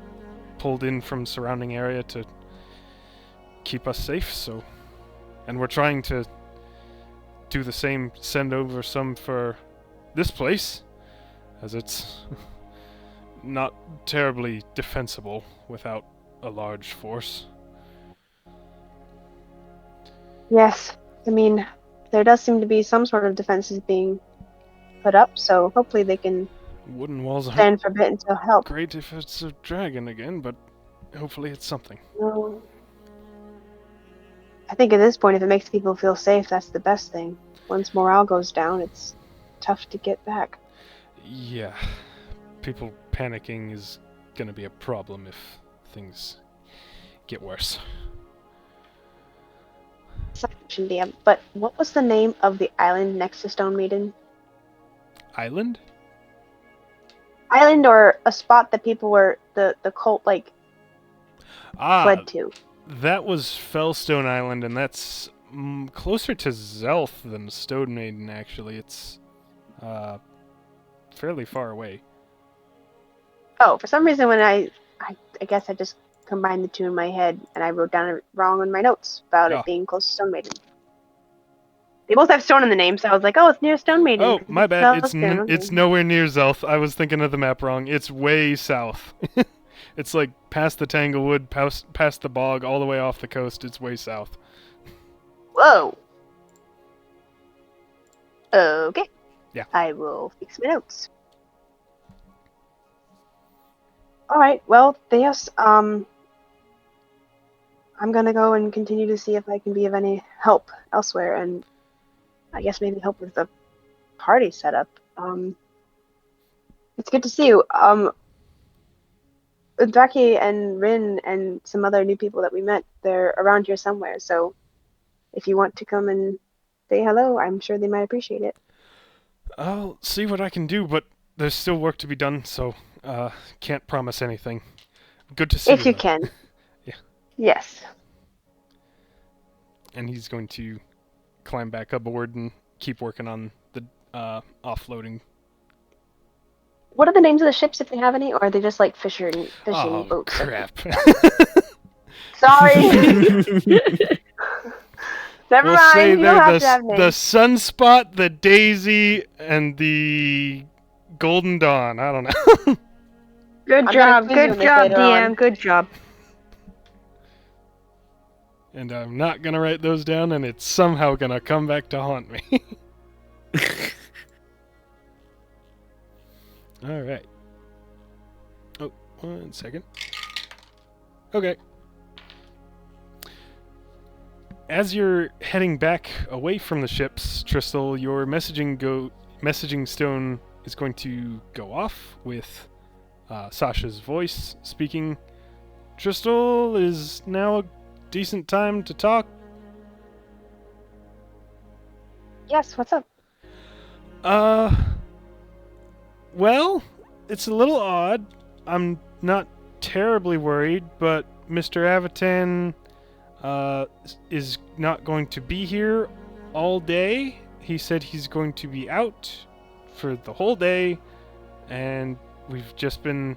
pulled in from surrounding area to keep us safe, so... And we're trying to do the same, send over some for this place, as it's not terribly defensible without a large force. Yes. I mean, there does seem to be some sort of defenses being put up, so hopefully they can Wooden walls aren't stand for a bit until help. great if it's a dragon again, but hopefully it's something. No. I think at this point, if it makes people feel safe, that's the best thing. Once morale goes down, it's tough to get back. Yeah, people panicking is gonna be a problem if things get worse. Section DM. But what was the name of the island next to Stonemaiden? Island? Island or a spot that people were the cult fled to. That was Fellstone Island, and that's closer to Zelth than Stonemaiden, actually. It's fairly far away. Oh, for some reason when I guess I just combined the two in my head and I wrote down it wrong in my notes about it being close to Stonemaiden. They both have stone in the name, so I was like, oh, it's near Stonemaiden. Oh, my bad. Okay. It's nowhere near Zelth. I was thinking of the map wrong. It's way south. It's like past the Tanglewood, past the bog, all the way off the coast. It's way south. Whoa. Okay. Yeah. I will fix my notes. Alright, well, yes, I'm gonna go and continue to see if I can be of any help elsewhere, and I guess maybe help with the party setup. It's good to see you. Draki and Rin and some other new people that we met, they're around here somewhere, so if you want to come and say hello, I'm sure they might appreciate it. I'll see what I can do, but there's still work to be done, so can't promise anything. Good to see you. If you can. Yeah. Yes. And he's going to climb back aboard and keep working on the offloading. What are the names of the ships, if they have any, or are they just like fishing Oh, boats? crap. Sorry. Never We'll mind. say You they're don't have to have the names. Sunspot, the Daisy, and the Golden Dawn. I don't know. Good I'm job, gonna quiz you good on this job, later DM, on. good job. And I'm not going to write those down, and it's somehow going to come back to haunt me. All right. Oh, 1 second. Okay. As you're heading back away from the ships, Tristal, your messaging stone is going to go off with Sasha's voice speaking. Tristal, is now a decent time to talk? Yes, what's up? Well, it's a little odd. I'm not terribly worried, but Mr. Avatan is not going to be here all day. He said he's going to be out for the whole day, and we've just been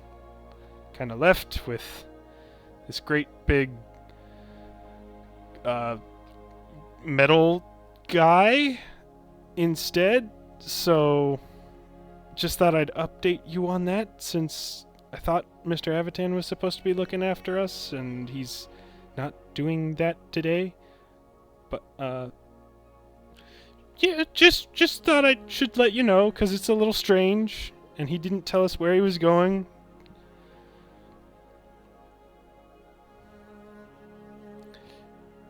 kind of left with this great big metal guy instead. So just thought I'd update you on that, since I thought Mr. Avatan was supposed to be looking after us, and he's not doing that today. But, yeah, just thought I should let you know, 'cause it's a little strange, and he didn't tell us where he was going.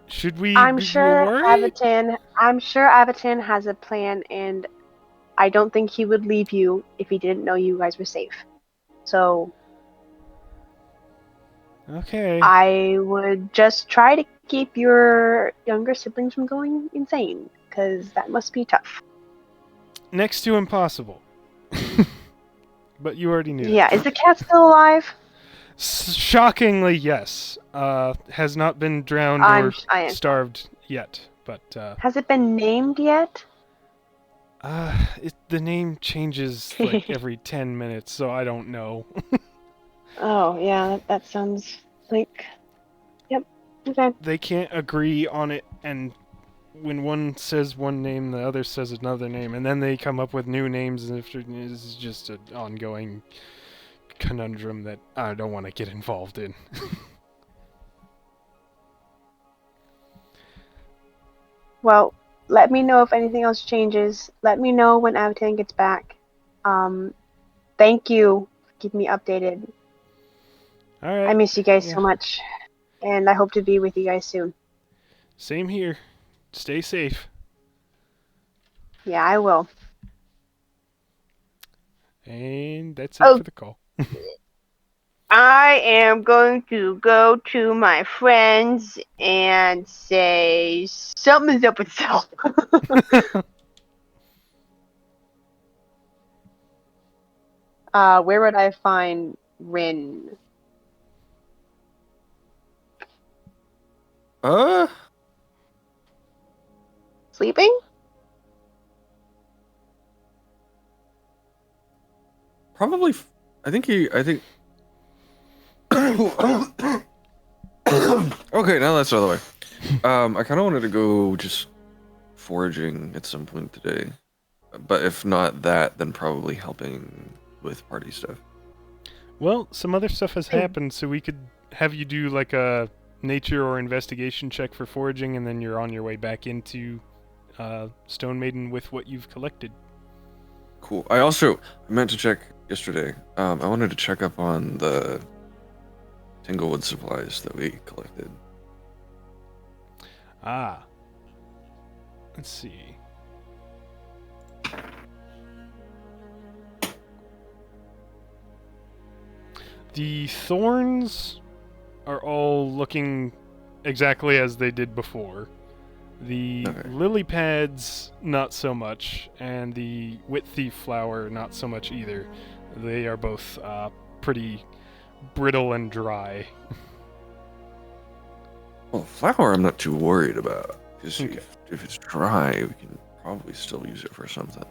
Should we I'm be sure worried? Avatan has a plan, and I don't think he would leave you if he didn't know you guys were safe. So Okay. I would just try to keep your younger siblings from going insane, because that must be tough. Next to impossible. But you already knew Yeah, that. is the cat still alive? Shockingly, yes. Has not been drowned or starved yet, but Has it been named yet? the name changes like every 10 minutes, so I don't know. Oh, yeah, that sounds like... Yep, okay. They can't agree on it, and when one says one name, the other says another name, and then they come up with new names, and it's just an ongoing conundrum that I don't want to get involved in. Well, let me know if anything else changes. Let me know when Avatan gets back. Thank you for keeping me updated. All right. I miss you guys Yeah. so much, and I hope to be with you guys soon. Same here. Stay safe. Yeah, I will. And that's it Oh. for the call. I am going to go to my friends and say something's up with Self. Where would I find Rin? Sleeping? Probably. I think. Okay, now that's out of the way. I kind of wanted to go just foraging at some point today, but if not that, then probably helping with party stuff. Well, some other stuff has happened, so we could have you do like a nature or investigation check for foraging, and then you're on your way back into Stonemaiden with what you've collected. Cool. I meant to check yesterday. I wanted to check up on the Tinglewood supplies that we collected. Let's see. The thorns are all looking exactly as they did before. The lily pads, not so much, and the wit thief flower, not so much either. They are both pretty brittle and dry. Well, flour I'm not too worried about, because if it's dry, we can probably still use it for something.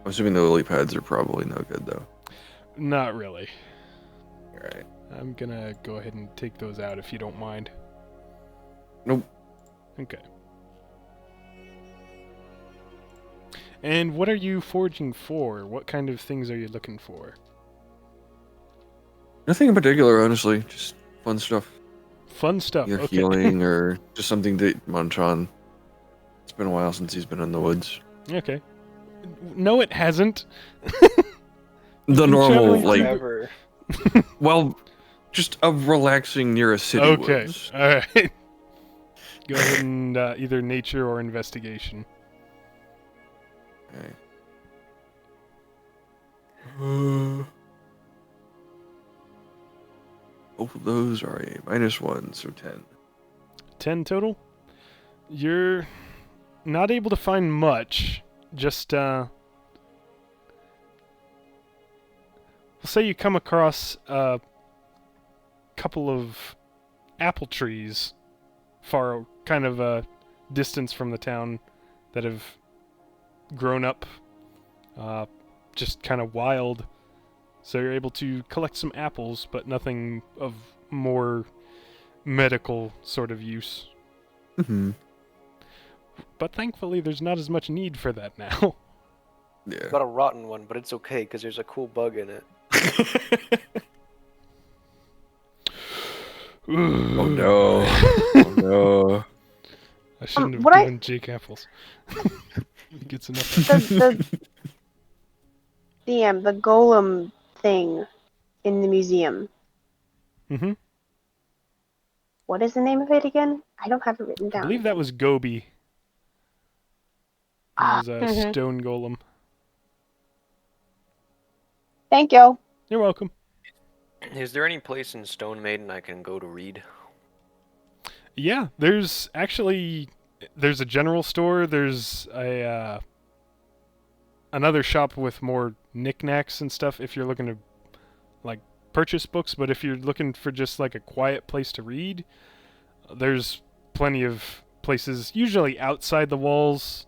I'm assuming the lily pads are probably no good, though. Not really. Alright. I'm gonna go ahead and take those out if you don't mind. Nope. Okay. And what are you foraging for? What kind of things are you looking for? Nothing in particular, honestly. Just fun stuff. Fun stuff. Either Okay. healing or just something to munch on. It's been a while since he's been in the woods. Okay. No, it hasn't. The normal, like, Never. well, just a relaxing near a city woods. All right. Go ahead and either nature or investigation. Okay. Both of those are a -1, so 10. 10 total? You're not able to find much. Just, we'll say you come across a couple of apple trees far kind of a distance from the town that have grown up just kind of wild. So you're able to collect some apples, but nothing of more medical sort of use. Mm-hmm. But thankfully, there's not as much need for that now. Yeah. Got a rotten one, but it's okay because there's a cool bug in it. Oh no. Oh no. I shouldn't have what I- given Jake apples. He gets enough. The golem thing in the museum. Mm-hmm. What is the name of it again? I don't have it written I down. believe that was Gobi. That Ah, was a Mhm. stone golem. thank you. You're welcome. Is there any place in Stonemaiden I can go to read? Yeah, there's a general store. There's a another shop with more knickknacks and stuff if you're looking to like purchase books, but if you're looking for just like a quiet place to read, there's plenty of places usually outside the walls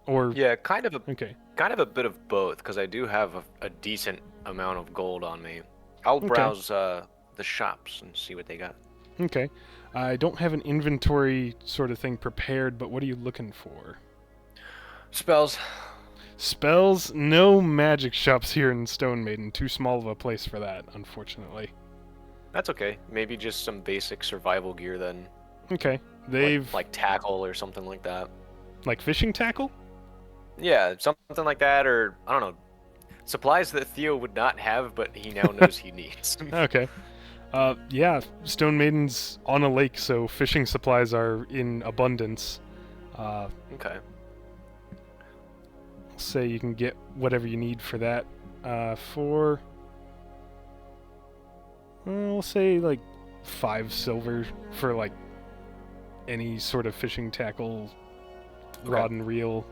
or Yeah, kind of a okay. bit of both, because I do have a decent amount of gold on me. I'll Okay. browse the shops and see what they got. Okay. I don't have an inventory sort of thing prepared, but what are you looking for? Spells. Spells? No magic shops here in Stonemaiden. Too small of a place for that, unfortunately. That's okay. Maybe just some basic survival gear then. Okay. They've like tackle or something like that. like fishing tackle? Yeah, something like that, or I don't know. Supplies that Theo would not have, but he now knows he needs. Okay. Yeah, Stone Maiden's on a lake, so fishing supplies are in abundance. Okay. Say you can get whatever you need for that. For we'll say like 5 silver for like any sort of fishing tackle, rod and reel.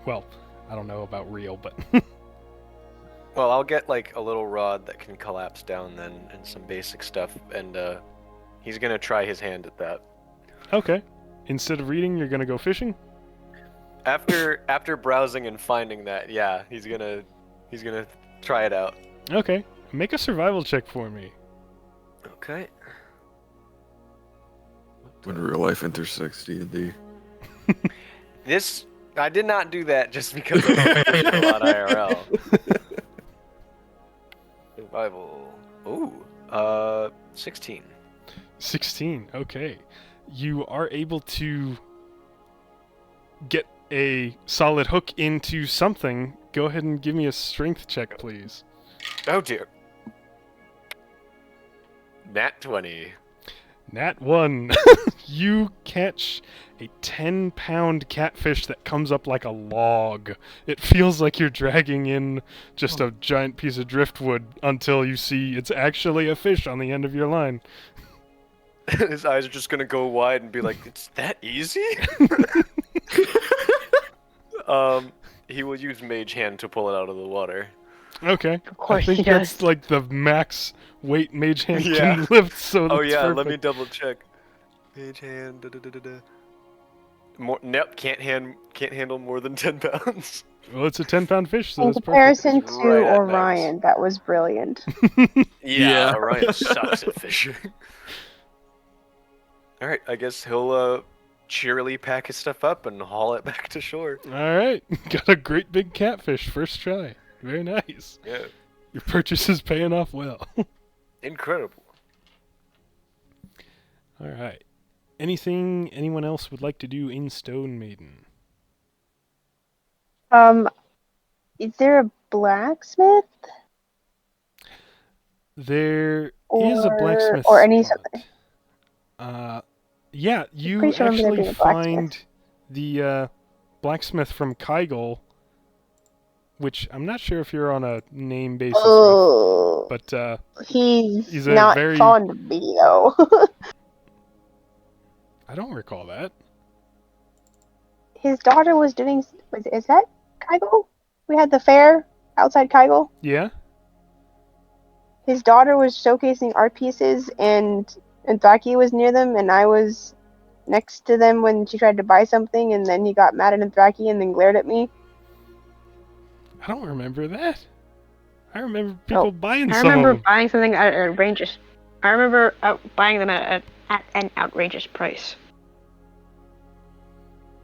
Well, I don't know about reel, but Well, I'll get like a little rod that can collapse down then, and some basic stuff, and he's gonna try his hand at that. okay. Instead of reading, you're gonna go fishing. After browsing and finding that, yeah, he's gonna try it out. Okay. Make a survival check for me. Okay. When real life intersects D&D. This I did not do that just because I don't fish a lot IRL. Survival. Ooh. 16. 16. Okay. You are able to get a solid hook into something. Go ahead and give me a strength check, please. Oh dear. Nat 20. Nat 1. You catch a 10-pound catfish that comes up like a log. It feels like you're dragging in just a giant piece of driftwood until you see it's actually a fish on the end of your line. His eyes are just gonna go wide and be like, "It's that easy?" He will use Mage Hand to pull it out of the water. Okay. Of course I think he that's does. like the max weight Mage Hand Yeah. can lift, so that's Oh yeah, let me perfect. double check. Mage Hand. More, nope, can't handle more than 10 pounds. Well, it's a 10-pound fish, so In that's perfect. comparison It's to right at Orion, that was brilliant. Yeah, Orion sucks at fishing. Alright, I guess he'll cheerily pack his stuff up and haul it back to shore. Alright. Got a great big catfish, first try. Very nice. Yeah, Your purchase is paying off well. incredible. Alright. Anything anyone else would like to do in Stone Maiden? Is there a blacksmith There or is a blacksmith or any spot. something? Yeah, you pretty sure I remember there actually being a blacksmith. find the blacksmith from Kygol, which I'm not sure if you're on a name basis with, Oh, but he's he's a not very- fond of me though. I don't recall that. His daughter was doing. Is that Kygol? We had the fair outside Kygol. Yeah? His daughter was showcasing art pieces, and Anthaki was near them, and I was next to them when she tried to buy something, and then he got mad at Anthaki and then glared at me. I don't remember that. I remember people buying I some remember of them. buying something at an outrageous. I remember buying them at an outrageous price.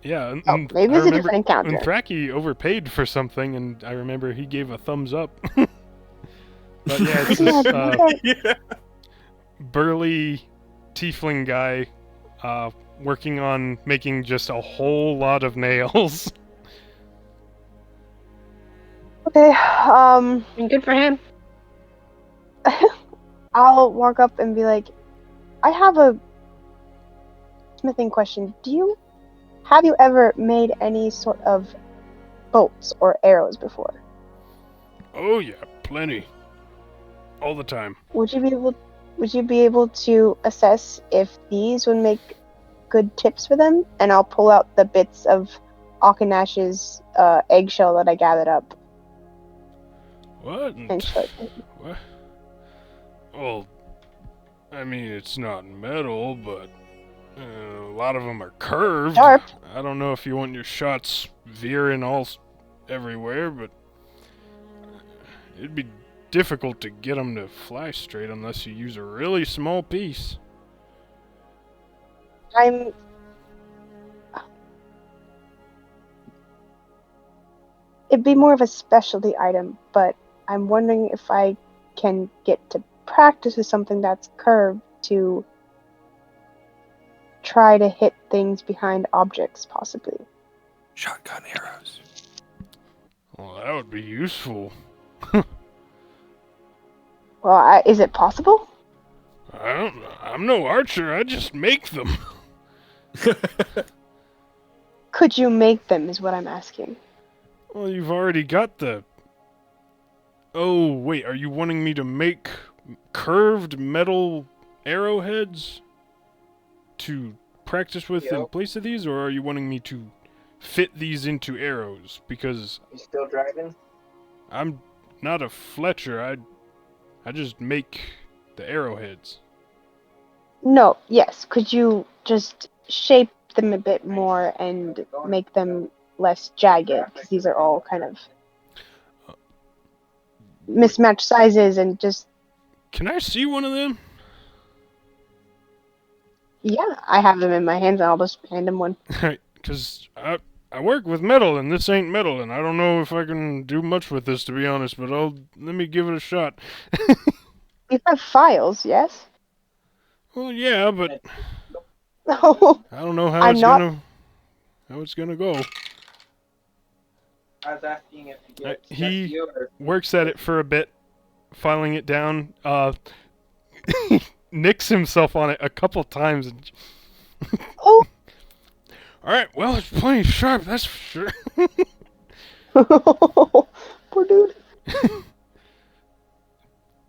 Yeah, Oh, maybe I it's a remember different encounter. Anthaki overpaid for something, and I remember he gave a thumbs up. But yeah, it's Yeah, this okay. burly tiefling guy working on making just a whole lot of nails. Okay, And good for him. I'll walk up and be like, I have a smithing question. Have you ever made any sort of bolts or arrows before? Oh yeah, plenty. All the time. Would you be able to assess if these would make good tips for them? And I'll pull out the bits of Akanash's eggshell that I gathered up What? and show it. What? Well, I mean, it's not metal, but a lot of them are curved. Sharp. I don't know if you want your shots veering everywhere, but it'd be difficult to get them to fly straight unless you use a really small piece. It'd be more of a specialty item, but I'm wondering if I can get to practice with something that's curved to try to hit things behind objects, possibly. Shotgun arrows. Well, that would be useful. Well, is it possible? I don't know. I'm no archer. I just make them. Could you make them, is what I'm asking. Well, you've already got the... Oh, wait. Are you wanting me to make curved metal arrowheads to practice with in place of these? Or are you wanting me to fit these into arrows? Because... You still driving? I'm not a Fletcher. I just make the arrowheads. No, yes. Could you just shape them a bit more and make them less jagged? Because these are all kind of mismatched sizes and just... Can I see one of them? Yeah, I have them in my hands and I'll just hand him one. Because I work with metal and this ain't metal and I don't know if I can do much with this, to be honest, but let me give it a shot. You have files, yes? Well, yeah, but No. I don't know how it's gonna go. I was asking if you get He works at it for a bit, filing it down. Nicks himself on it a couple times. And... Oh. All right, well, it's plenty sharp, that's for sure. Poor dude.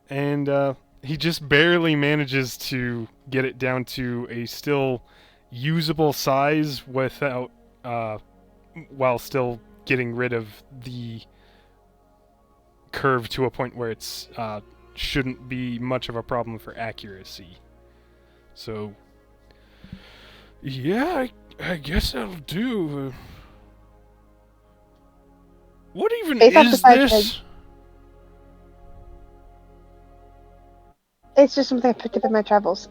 And he just barely manages to get it down to a still usable size without, while still getting rid of the curve to a point where it's shouldn't be much of a problem for accuracy. So, yeah, I guess that'll do. What even is this? It's just something I picked up in my travels.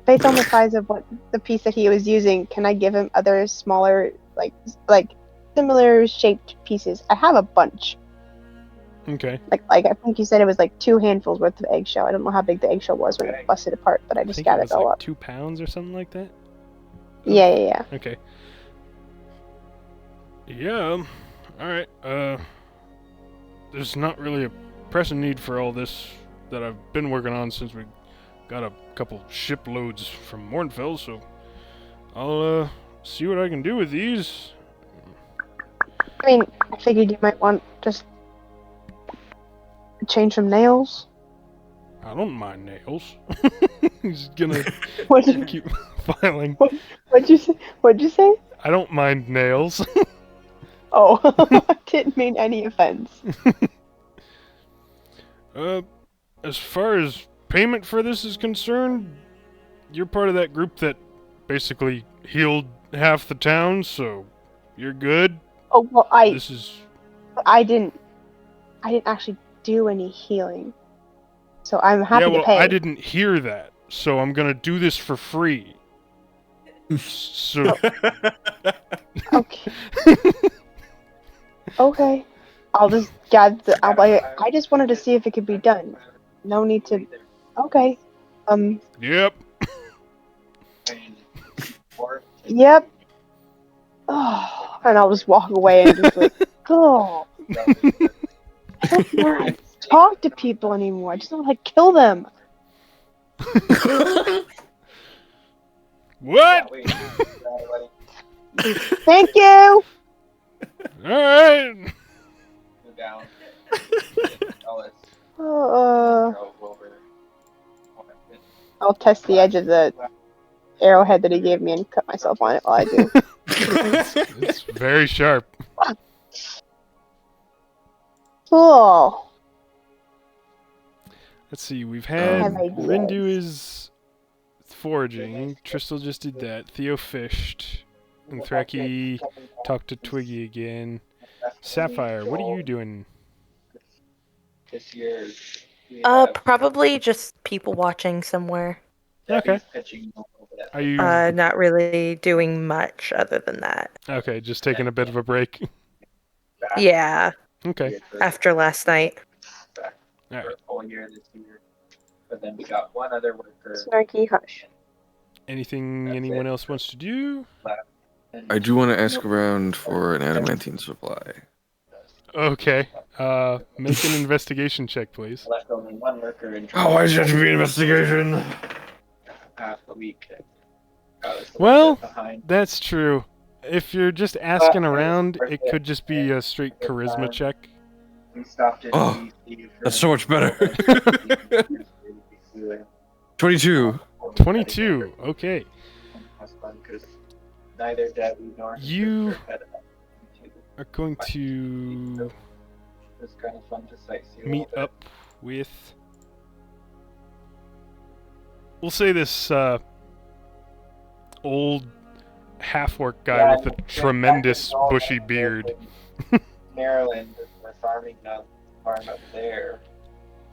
Based on the size of what the piece that he was using, can I give him other smaller, like similar shaped pieces? I have a bunch. Okay. Like I think you said it was like 2 handfuls worth of eggshell. I don't know how big the eggshell was when it busted apart, but I just think gathered it was all like up. 2 pounds or something like that. Yeah. Okay. Yeah. All right. There's not really a pressing need for all this that I've been working on since we got a couple shiploads from Mornfell, so I'll see what I can do with these. I mean, I figured you might want just change some nails. I don't mind nails. He's gonna What'd you, keep filing. what'd you say? I don't mind nails. Oh, I didn't mean any offense. As far as payment for this is concerned, you're part of that group that basically healed half the town, so you're good. Oh well, I didn't actually do any healing, so I'm happy to pay. I didn't hear that, so I'm gonna do this for free. So. Okay. Okay. I'll just I just wanted to see if it could be done. No need to. Okay. Yep. Yep. Oh, and I'll just walk away and just like, oh, I don't want to talk to people anymore. I just don't want to kill them. What? Thank you. Alright. I'll test the edge of the arrowhead that he gave me and cut myself on it while I do. It's very sharp. Cool. Let's see, we've had have ideas. Rindu is foraging, Tristal just did that, Theo fished, and Threki talked to Twiggy again. Sapphire, what are you doing? This year. Probably just people watching somewhere. Okay. Are you Not really doing much other than that. okay? Just taking a bit of a break. Yeah, Okay. after last night. All right. Whole year this year. But then we got one other worker. Snarky hush. Anything anyone else wants to do? I do want to ask around for an adamantine supply. Okay. Make an investigation check, please. Left only one worker in Oh, why does it have to be an investigation? half the week. Got us a Well, little bit behind. That's true. If you're just asking around, it could just be a straight charisma check. We stopped in Oh, DC for That's so much better. 22. 22. Okay. Neither Debbie nor You- her had Are going to it was kind of fun to sightsee. a meet little up with. We'll say this old half-orc guy Yeah, with a and tremendous back in bushy beard. Maryland, we're farming on farm up there.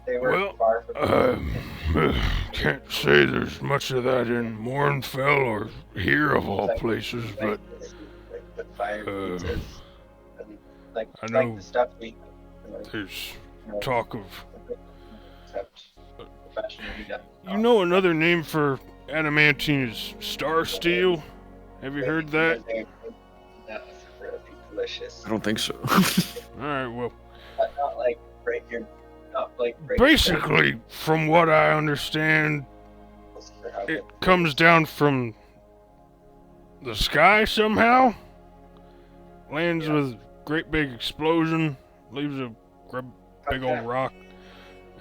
They were Well, far from can't say there's much of that in Mornfell or here of all places, but the fire pizzas. And, like, I like know the stuff we there's you know, talk of. except professionally done. You know, another name for adamantine is star steel. Have you heard that? That's really delicious. I don't think so. All right, well. But not like break your, not like break Basically, from what I understand, it comes down from the sky somehow, lands with great big explosion, leaves a big old rock,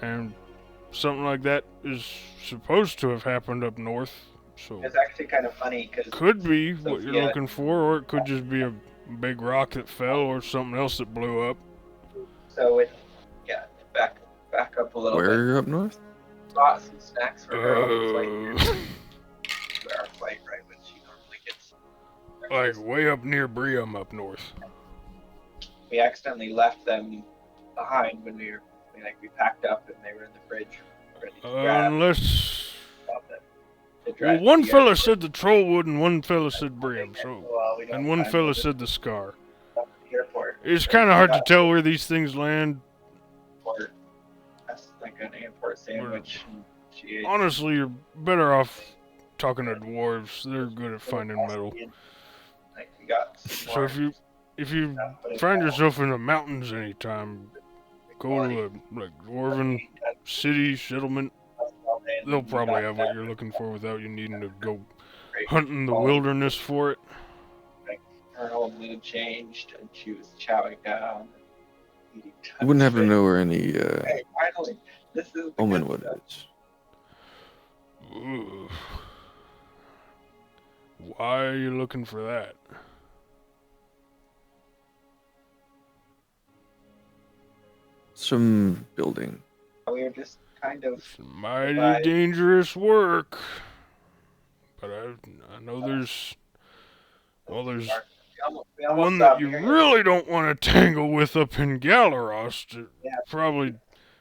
and something like that is supposed to have happened up north. So It's actually kind of funny because could be what you're looking for, or it could just be a big rock that fell, or something else that blew up. so it, yeah, back up a little bit. Where up north? Bought some snacks for her on the flight Uh, here. Our flight right when she normally gets. like way up near Briam up north. We accidentally left them behind when we packed up and they were in the fridge ready to grab Unless, them. To well, drive one to the fella airport. said the Trollwood and one fella said Briam, so, Well, we don't and one find fella them said the Scar. at the airport. It's kind of hard to tell where these things land. Or that's like an airport sandwich. and She ate Honestly, you're better off talking to dwarves. They're good at finding metal. Like we got So if you find yourself in the mountains anytime, go to a like dwarven city settlement. They'll probably have what you're looking for without you needing to go hunting in the wilderness for it. Her whole mood changed and she was chowing down. Eating You wouldn't happen to tons know where any of it. Hey, finally, this is the good Omenwood stuff. is. Ooh. Why are you looking for that? Some building. We were just kind of It's mighty dangerous work. But I know there's we almost one that stopped you here. really don't want to tangle with up in Galaros. Yeah. Probably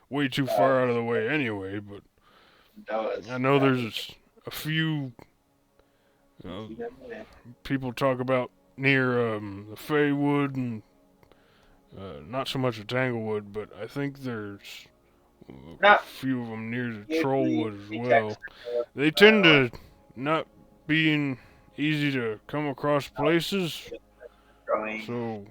way too far out of the way anyway, but Does. I know there's a few people talk about near the Feywood and not so much a Tanglewood, but I think there's a Not few of them near the usually Trollwood as we well. text They tend to not being easy to come across places, going so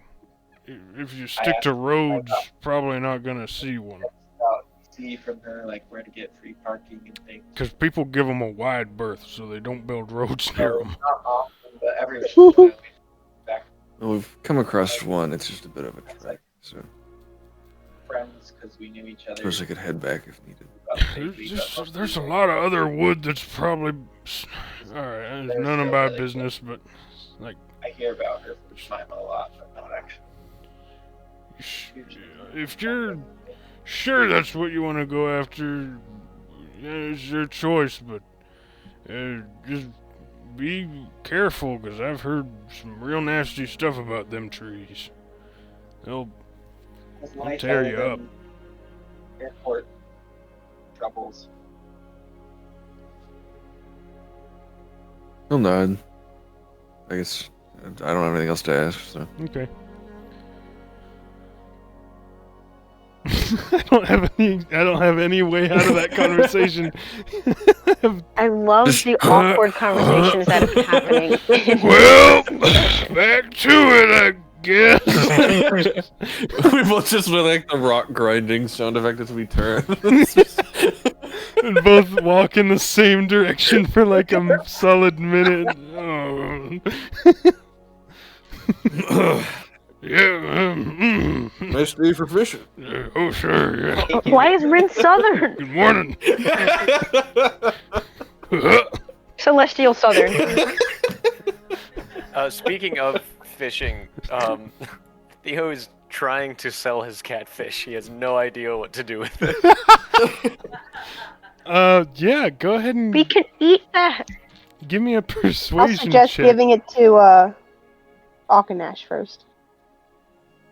if you stick to roads, probably not gonna see one. out, see from her like where to get free parking and things. Because people give them a wide berth, so they don't build roads near So, them. not often, but every once in a while. Back Well, we've come across one. It's just a bit of a trek, so friends because we knew each I other. suppose I could head back if needed. There's a lot of other wood that's probably... Alright, it's none of my business, but... like, I hear about her from Jemima a lot, but not actually. if you're sure that's what you want to go after, yeah, it's your choice, but just be careful, because I've heard some real nasty stuff about them trees. They'll tear you up. Airport troubles. He'll nod. I guess I don't have anything else to ask, so. Okay. I don't have any way out of that conversation. I love the awkward conversations that are happening. Well, back to it, I guess. We both just went like the rock grinding sound effect as we turn. And both walk in the same direction for like a solid minute. Oh. Yeah, Nice day for fishing. oh, sure, yeah. Why is Rin Southern? Good morning. Celestial Southern. Speaking of fishing, Theo is trying to sell his catfish. He has no idea what to do with it. Yeah, go ahead and We can eat that. give me a I'll persuasion suggest check. giving it to Auchinash first.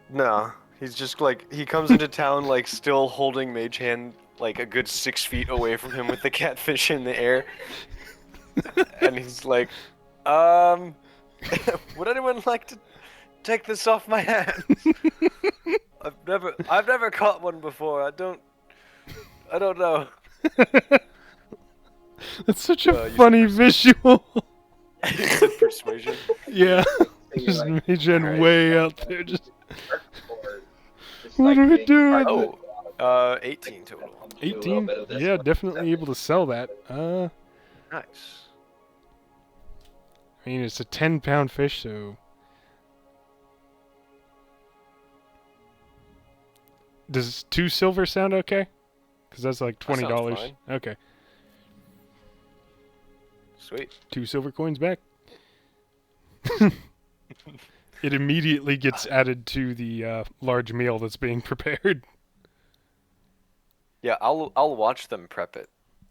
No, he's just like, he comes into town like still holding Mage Hand like a good 6 feet away from him with the catfish in the air. And he's like, would anyone like to take this off my hands? I've never caught one before. I don't know. That's such a You funny visual. Persuasion. Yeah, just like, Mage Hand alright. way out there. Just Or just, What like, are we being doing? part of 18 total. do a little 18. bit of this Yeah, one. definitely able to sell that. Nice. I mean, it's a 10-pound fish, so. Does 2 silver sound okay? Because that's like That sounds $20. fine. Okay, Sweet. 2 silver coins back. It immediately gets added to the large meal that's being prepared. Yeah, I'll watch them prep it.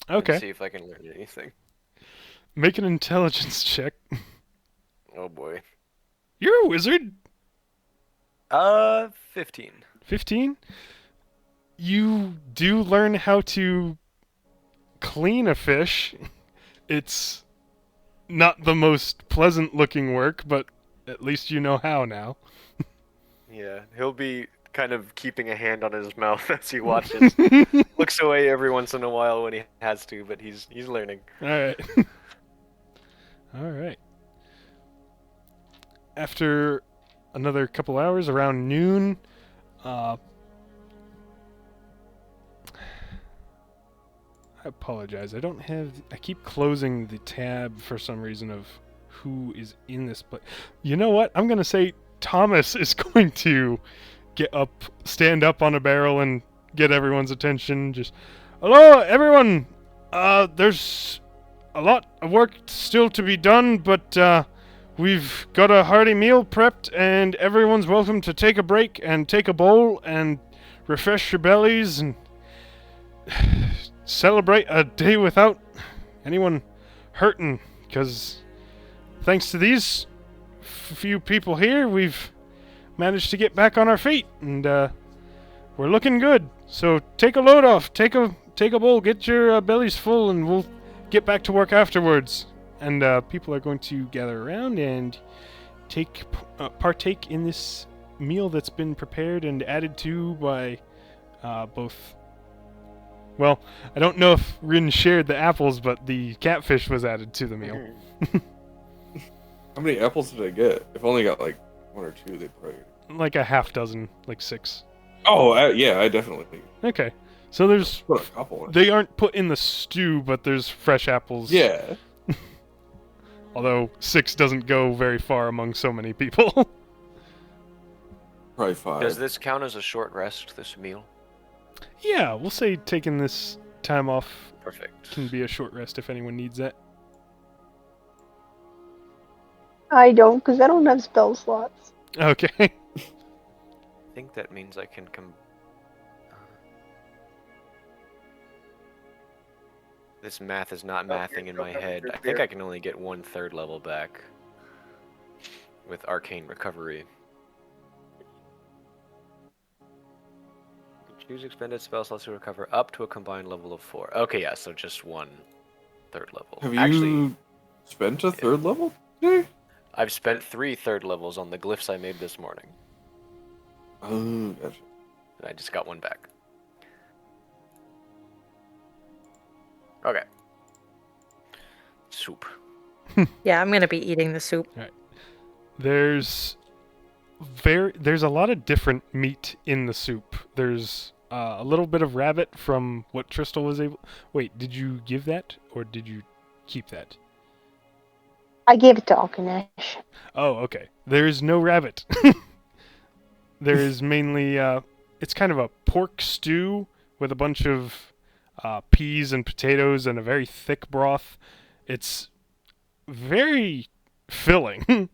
And Okay, see if I can learn anything. make an intelligence check. Oh boy. You're a wizard. 15. 15? You do learn how to clean a fish. It's not the most pleasant looking work, but at least you know how now. Yeah, he'll be kind of keeping a hand on his mouth as he watches. Looks away every once in a while when he has to, but he's learning. Alright. Alright. After another couple hours, around noon, I apologize. I keep closing the tab for some reason of who is in this place. You know what? I'm going to say Thomas is going to stand up on a barrel and get everyone's attention. Just, hello, everyone! There's a lot of work still to be done, but we've got a hearty meal prepped, and everyone's welcome to take a break and take a bowl and refresh your bellies and celebrate a day without anyone hurting, because thanks to these few people here, we've managed to get back on our feet, and we're looking good. So take a load off, take a bowl, get your bellies full, and we'll get back to work afterwards. And people are going to gather around and partake in this meal that's been prepared and added to by both Well, I don't know if Rin shared the apples, but the catfish was added to the meal. How many apples did I get? If I only got like 1 or 2, they probably. Like a half dozen, like 6. Oh, yeah, I definitely Okay. So there's... put a couple in. They aren't put in the stew, but there's fresh apples. Yeah. Although 6 doesn't go very far among so many people. Probably 5. Does this count as a short rest, this meal? Yeah, we'll say taking this time off Perfect. can be a short rest if anyone needs that. I don't, because I don't have spell slots. Okay. I think that means I can come. This math is not mathing in my head. I think I can only get 1 third level back with arcane recovery. Choose expended spell slots to recover up to a combined level of 4. Okay, yeah, so just 1 third level. Have you Actually, spent a 3rd level today? I've spent 3 third levels on the glyphs I made this morning, Oh, gotcha. and I just got 1 back. Okay. Soup. Yeah, I'm gonna be eating the soup. There's a lot of different meat in the soup. There's a little bit of rabbit from what Tristal was able... Wait, did you give that, or did you keep that? I gave it to Alkanesh. Oh, okay. There's no rabbit. There is mainly... it's kind of a pork stew with a bunch of peas and potatoes and a very thick broth. It's very filling.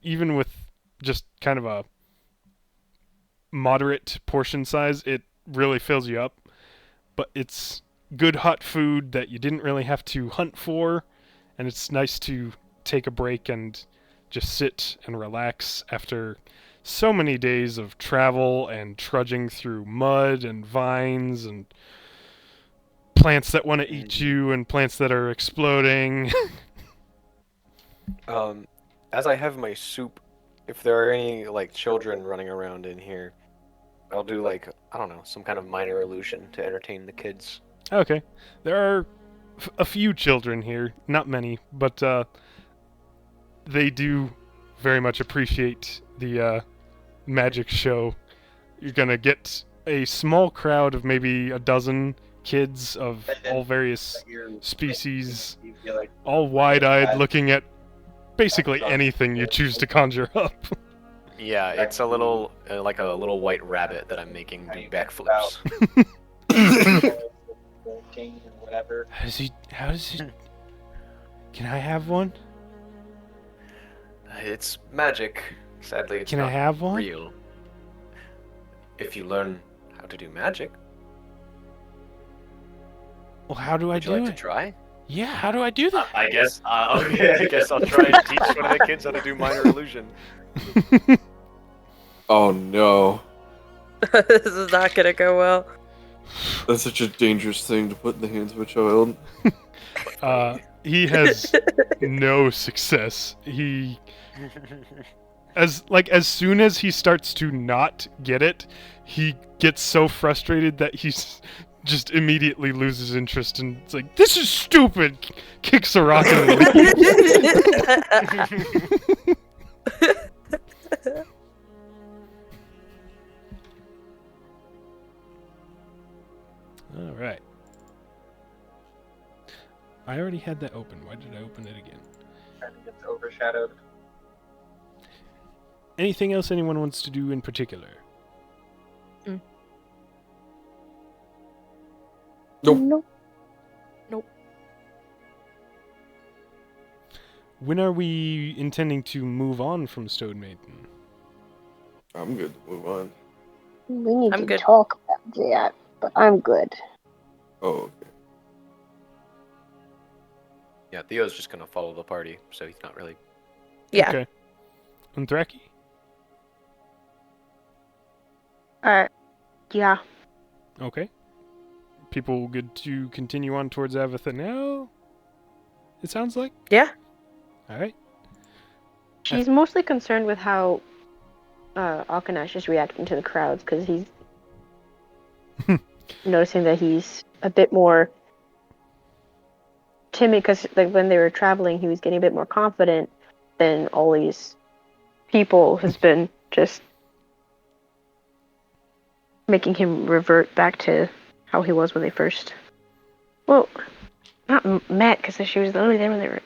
Even with just kind of a moderate portion size, it really fills you up. But it's good hot food that you didn't really have to hunt for, and it's nice to take a break and just sit and relax after so many days of travel and trudging through mud and vines and plants that want to eat you and plants that are exploding. As I have my soup, if there are any like children running around in here, I'll do like, I don't know, some kind of minor illusion to entertain the kids. Okay. There are a few children here, not many, but they do very much appreciate the magic show. You're gonna get a small crowd of maybe a dozen kids of all various species, all wide-eyed looking at basically anything you choose to conjure up. Yeah, it's a little, like a little white rabbit that I'm making do backflips. King or whatever. How does he... Can I have one? It's magic. Sadly, it's Can not I have one? real. If you learn how to do magic, Well, how do I would you do like it? to try? Yeah, how do I do that? I guess. Okay, I guess I'll try and teach one of the kids how to do minor illusion. Oh no. This is not gonna go well. That's such a dangerous thing to put in the hands of a child. He has no success. He as soon as he starts to not get it, he gets so frustrated that he's just immediately loses interest and it's like, this is stupid, kicks a rock and leaves. All right. I already had that open. Why did I open it again? I think it's overshadowed. Anything else anyone wants to do in particular? Nope. Nope. When are we intending to move on from Stonemaiden? I'm good to move on. We need I'm to good. talk about that, but I'm good. Oh, okay. Yeah, Theo's just gonna follow the party, so he's not really. Yeah. Okay. And Thraki? Yeah. Okay. People good to continue on towards Avatha now? It sounds like? Yeah. Alright. She's mostly concerned with how Alkanesh is reacting to the crowds because he's noticing that he's a bit more timid because like when they were traveling, he was getting a bit more confident than all these people has been just making him revert back to how he was when they first. Well, not met because she was only there when they were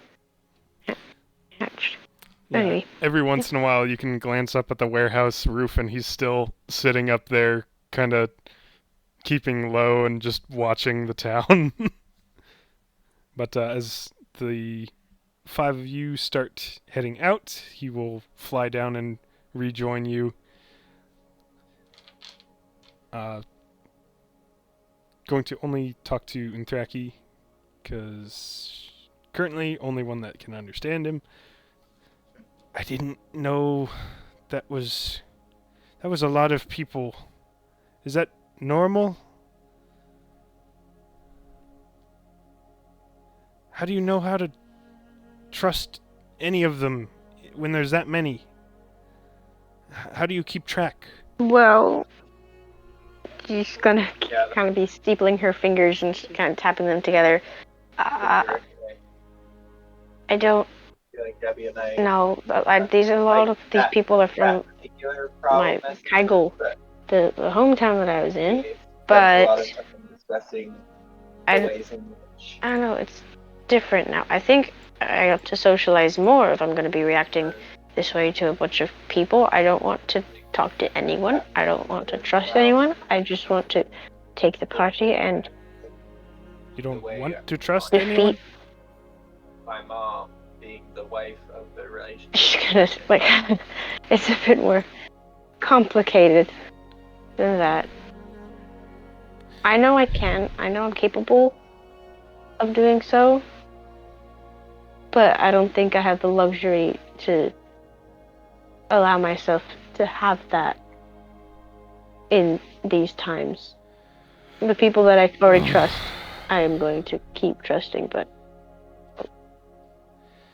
hatched. Yeah. Anyway. Every once in a while, you can glance up at the warehouse roof, and he's still sitting up there, kind of keeping low and just watching the town. But as the 5 of you start heading out, he will fly down and rejoin you. Going to only talk to Inthraki, because currently only one that can understand him. I didn't know that was a lot of people. Is that normal? How do you know how to trust any of them when there's that many? How do you keep track? Well, she's gonna kind of be steepling her fingers and kind of tapping them together. I don't Like Debbie and I. know. These are a lot of these people are from my Kygel, the hometown that I was in. But I don't know. It's different now. I think I have to socialize more if I'm going to be reacting this way to a bunch of people. I don't want to talk to anyone. I don't want to trust anyone. I just want to take the party and. You don't want to trust defeat anyone? My mom being the wife of the relationship. She's gonna like. It's a bit more complicated than that. I know I can. I know I'm capable of doing so. But I don't think I have the luxury to allow myself to have that in these times. The people that I already trust, I am going to keep trusting, but...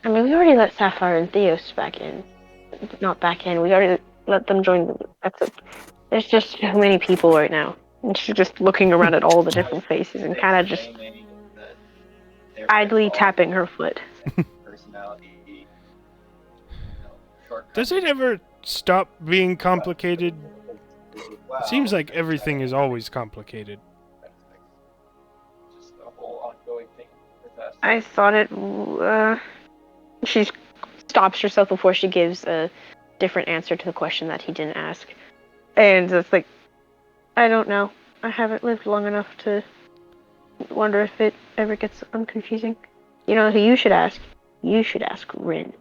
I mean, we already let Sapphire and Theos back in. Not back in, we already let them join. There's just so many people right now. And she's just looking around at all the different faces and kind of just idly tapping her foot. Does it ever stop being complicated? It seems like everything is always complicated. Just a whole ongoing thing with us. I thought it. She stops herself before she gives a different answer to the question that he didn't ask. And it's like, I don't know. I haven't lived long enough to wonder if it ever gets unconfusing. You know who you should ask? You should ask Rin.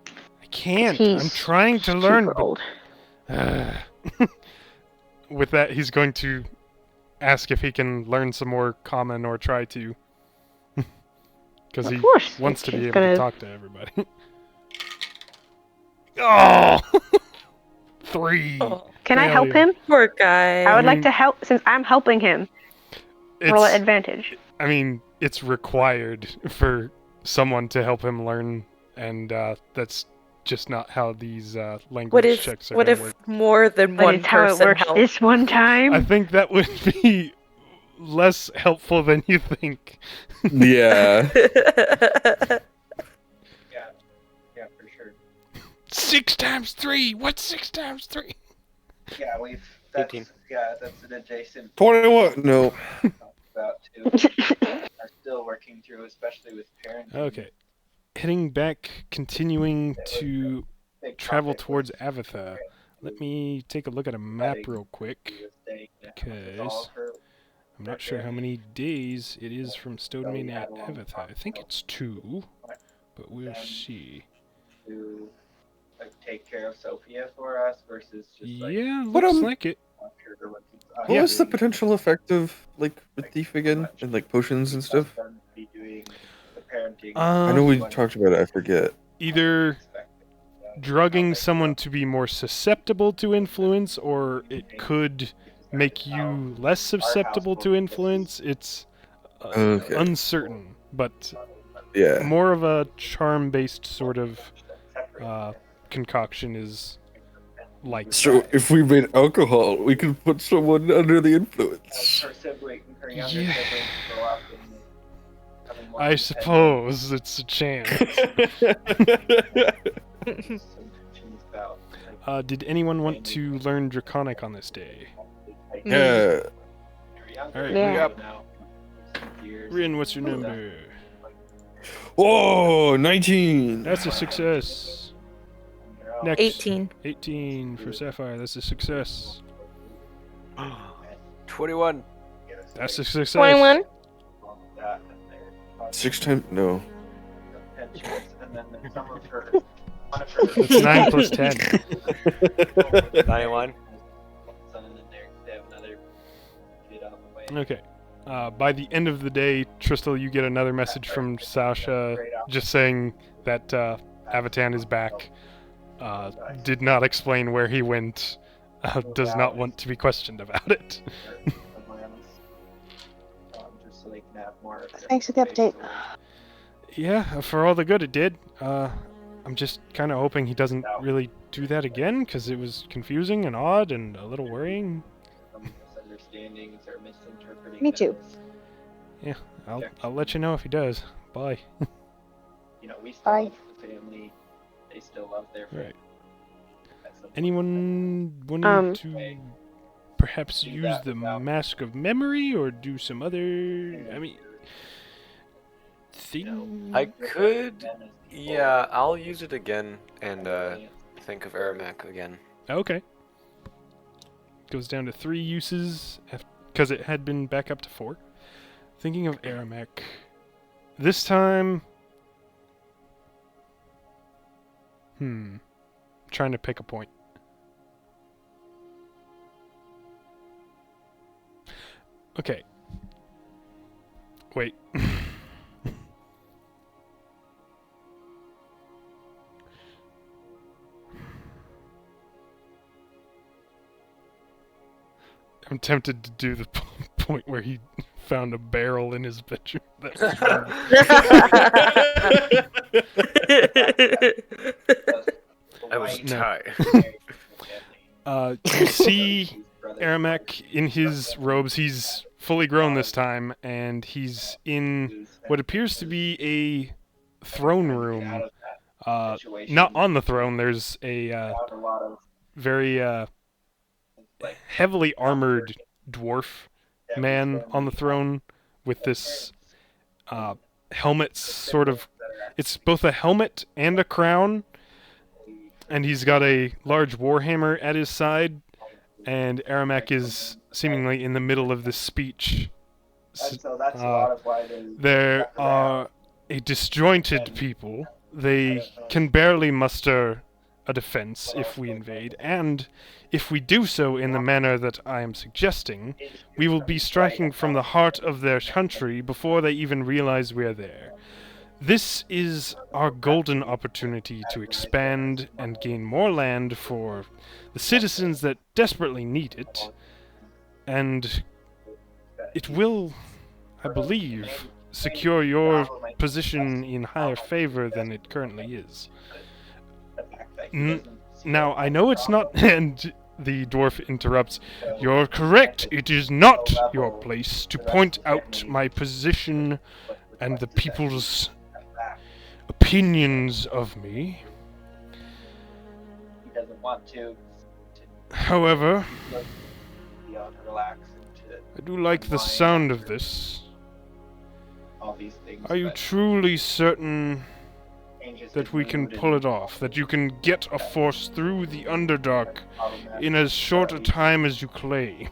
I can't. I'm trying to learn. Super old. With that, he's going to ask if he can learn some more common or try to. Because he wants to be able to talk to everybody. Oh! 3. Oh, can I help him? Poor guy. I would like to help, since I'm helping him. Roll at advantage. I mean, it's required for someone to help him learn, and that's just not how these language checks are What going if to work. more than one That's how it person works helps? this one time. I think that would be less helpful than you think. Yeah. Yeah, for sure. 6 times 3. What's 6 times 3? Yeah, that's an adjacent 21. No. about too. Are still working through, especially with parenting. Okay. Heading back, continuing to travel towards Avatha. Let me take a look at a map real quick, because I'm not sure how many days it is from Stonemaiden to Avatha. I think it's 2, but we'll see. To take care of Sophia for us versus just Yeah, looks like it. What was the potential effect of with thief again and potions and stuff? I know we talked about it. I forget. Either drugging someone to be more susceptible to influence, or it could make you less susceptible to influence. It's uncertain, but yeah, more of a charm-based sort of concoction is like So that. if we made alcohol, we could put someone under the influence. Her sibling, her younger Yeah. siblings grow up and become more I independent. suppose it's a chance. She's about, like, Did anyone want to learn Draconic on this day? Me. Yeah. Alright, Yeah. Rin, what's your number? Whoa, 19. That's a success. Next. 18. 18 for Sapphire, that's a success. 21. That's a success. 21. 6 times? No. And then some of her, one of That's her 9 plus 10. 91. son in there, they have another kid on the way. Okay. By the end of the day, Tristal, you get another message from Sasha just saying that Avatan is back. Did not explain where he went. Does not want to be questioned about it. Just so they can have more of their Thanks for the update. Yeah, for all the good it did. I'm just kind of hoping he doesn't really do that again, because it was confusing and odd and a little worrying. Some misunderstandings or misinterpreting. Me too. Yeah, I'll let you know if he does. Bye. You know, we still Bye. love the family. They still love their friend. Right. That's the point. Anyone wanting Um, to perhaps use the Mask of Memory or do some other, I mean, thing? I could. Yeah, I'll use it again and think of Aramak again. Okay. Goes down to 3 uses because it had been back up to 4. Thinking of Aramek. This time. Trying to pick a point. Okay. Wait. I'm tempted to do the point where he found a barrel in his bedroom. I was No. tired. You see Aramek in his robes. He's fully grown this time, and he's in what appears to be a throne room. Not on the throne. There's a very heavily armored dwarf man on the throne with this helmet sort of. It's both a helmet and a crown, and he's got a large warhammer at his side, and Aramek is seemingly in the middle of this speech. So that's a lot of why There are a disjointed people. They can barely muster a defense if we invade, and if we do so in the manner that I am suggesting, we will be striking from the heart of their country before they even realize we're there. This is our golden opportunity to expand and gain more land for the citizens that desperately need it, and it will, I believe, secure your position in higher favor than it currently is. Now, I know it's not, and the dwarf interrupts, "You're correct, it is not your place to point out my position and the people's opinions of me. He doesn't want to However, be able to relax into I do like the sound of this. all these things. Are you but truly certain changes that his we can mood pull and it off? That you can get a force through the Underdark problematic in as short a time as you claim?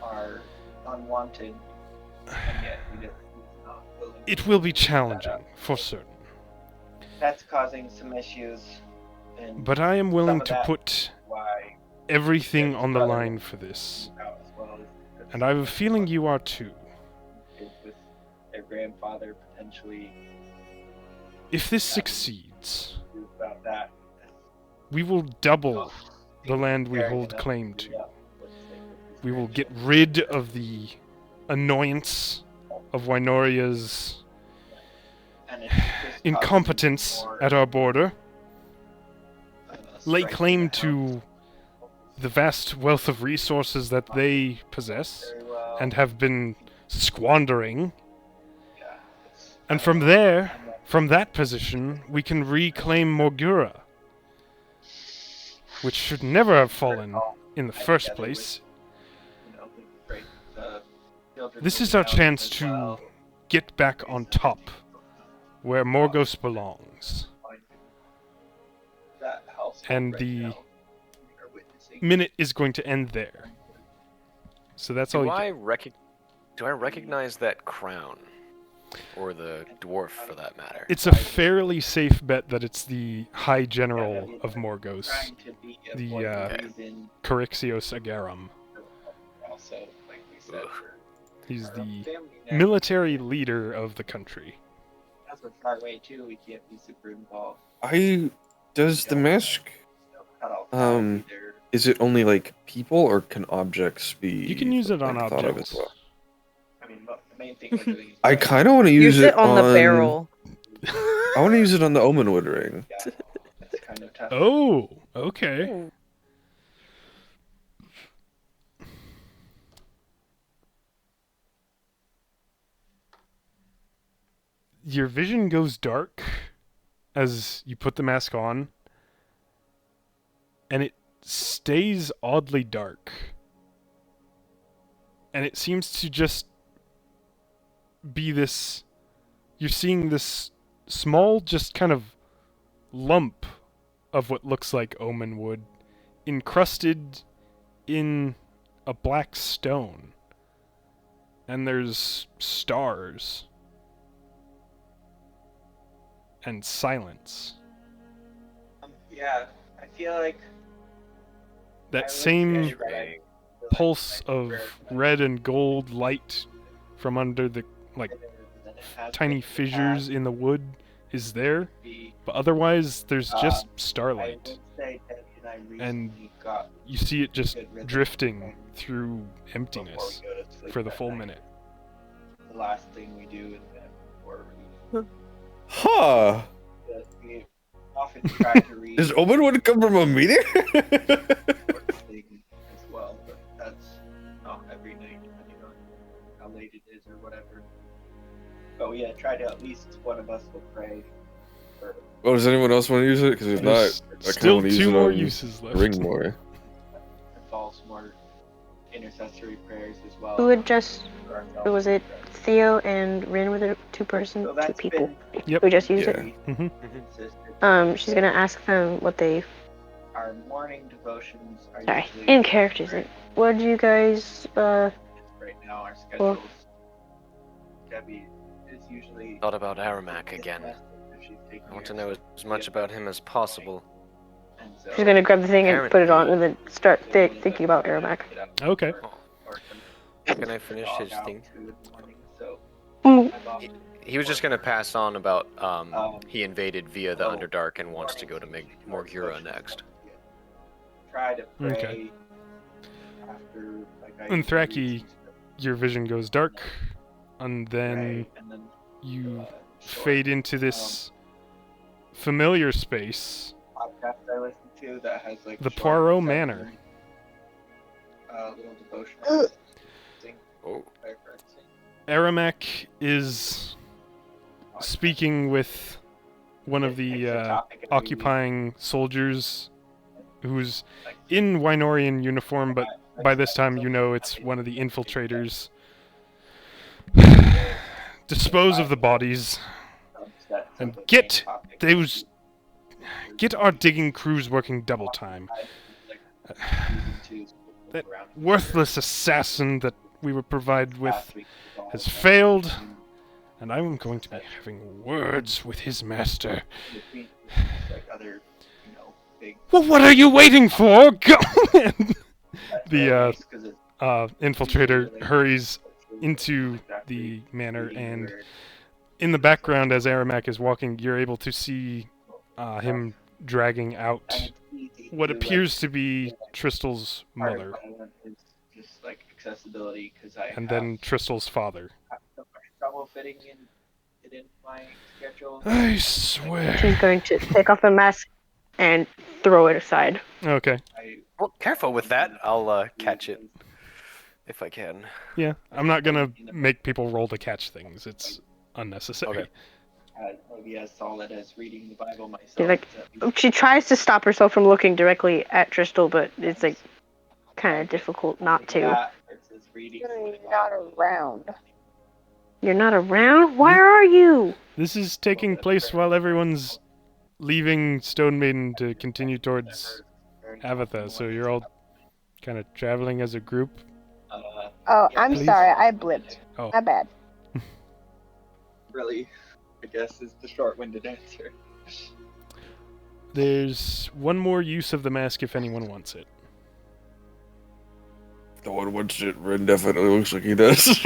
are unwanted, and yet he's not willing to It will be put that challenging, up. for certain. That's causing some issues, and But I am willing Some of to that- put why everything on the brother- line for this. out as well as And I have a feeling you are too. with their grandfather potentially If this succeeds, about that. we will double the land we hold claim to. We will get rid of the annoyance of Wynoria's And it's just incompetence causing more, at our border, lay strife in claim the to house. the vast wealth of resources that they possess Very well. and have been squandering. Yeah, it's- And from there, from that position, we can reclaim Morgura, which should never have fallen in the first place. you know, the great, children This is moving our out chance as to well. get back on top, where Morgos belongs. That household And right the now, we are witnessing. minute is going to end there. So that's all Do you I recognize that crown? Or the dwarf, for that matter? It's a fairly safe bet that it's the High General of Morgos, Trying to be a the, point of reason, Corixios Agarum. also, like we said, Ugh. He's our the family next, military leader of the country. as we're far away too, we can't be super involved. Does the mask, You know, cut off either. is it only like people or can objects be? You can use it on like, thought of objects. as well? I mean, the main thing we're doing is I kind of want to use Use it on the barrel. I want to use it on the Omenwood ring. yeah, it's kind of tough. Oh, okay. Your vision goes dark as you put the mask on, and it stays oddly dark. And it seems to just be this... You're seeing this small, just kind of lump of what looks like omen wood encrusted in a black stone. And there's stars. And silence. Yeah, I feel like That I would same say that I feel pulse like of we're- red and gold light from under the like than it has tiny been in the fissures in the wood is there, past. but otherwise there's just I starlight. would say Teddy and I And recently got You see it just good rhythm drifting through before emptiness we go to sleep for the that full night. minute. The last thing we do in bed before we Huh? we often try to read Does Omenwood come from a meteor? important thing as well, but that's not every night depending on how late it is or whatever. But yeah, try to at least one of us will pray for Oh, does anyone else want to use it? Because if There's not, I kind of still want to use 2 it more on uses left. Ringmore. involves more intercessory prayers as well. Who would just, for ourselves. who was it? Theo and Rin with a So 2 that's people. been Yep. Who just used Yeah. it. Hmm. consistent. She's gonna ask them what they. Our morning devotions are Sorry, usually in characters. What do you guys? right now our schedules. Debbie is usually Thought about Aramak again. I want to know as much about him as possible. She's gonna grab the thing and put it on, and then start thinking about Aramak. Okay. Can I finish his thing? Mm. He was just gonna pass on about he invaded via the Underdark and wants to go to Morgura next. Try to pray Okay. after, like, I And Thraki, read some your vision goes dark, and stuff, then pray, and then, you short fade into this familiar space, podcast I listen to that has like the short Poirot 7 Manor. Little devotional thing. Oh. Aramak is speaking with one of the occupying soldiers who's in Wynorian uniform, but by this time you know it's one of the infiltrators. Dispose of the bodies and get our digging crews working double time. That worthless assassin that we were provided with has failed, and I'm going to be having words with his master. Well, what are you waiting for? Go! The infiltrator hurries into the manor, and in the background, as Aramak is walking, you're able to see him dragging out what appears to be Tristel's mother, Just like accessibility, because I and have then Tristel's father. so much trouble fitting it in my schedule. I swear. She's going to take off the mask and throw it aside. Okay. I Well, careful with that. I'll catch it if I can. Yeah, I'm not gonna make people roll to catch things. It's unnecessary. Okay. Maybe as solid as reading the Bible myself. You're like, is at least- she tries to stop herself from looking directly at Tristal, but it's like kind of difficult not to. Yeah, versus reading the You're Bible. not around. You're not around? Where are you? This is taking place while everyone's leaving Stonemaiden to continue towards Avatha, so you're all kind of traveling as a group. Oh, Yeah, I'm please. sorry. I blipped. Oh. My bad. really, I guess, is the short-winded answer. There's one more use of the mask if anyone wants it. No one wants it. Ren definitely looks like he does.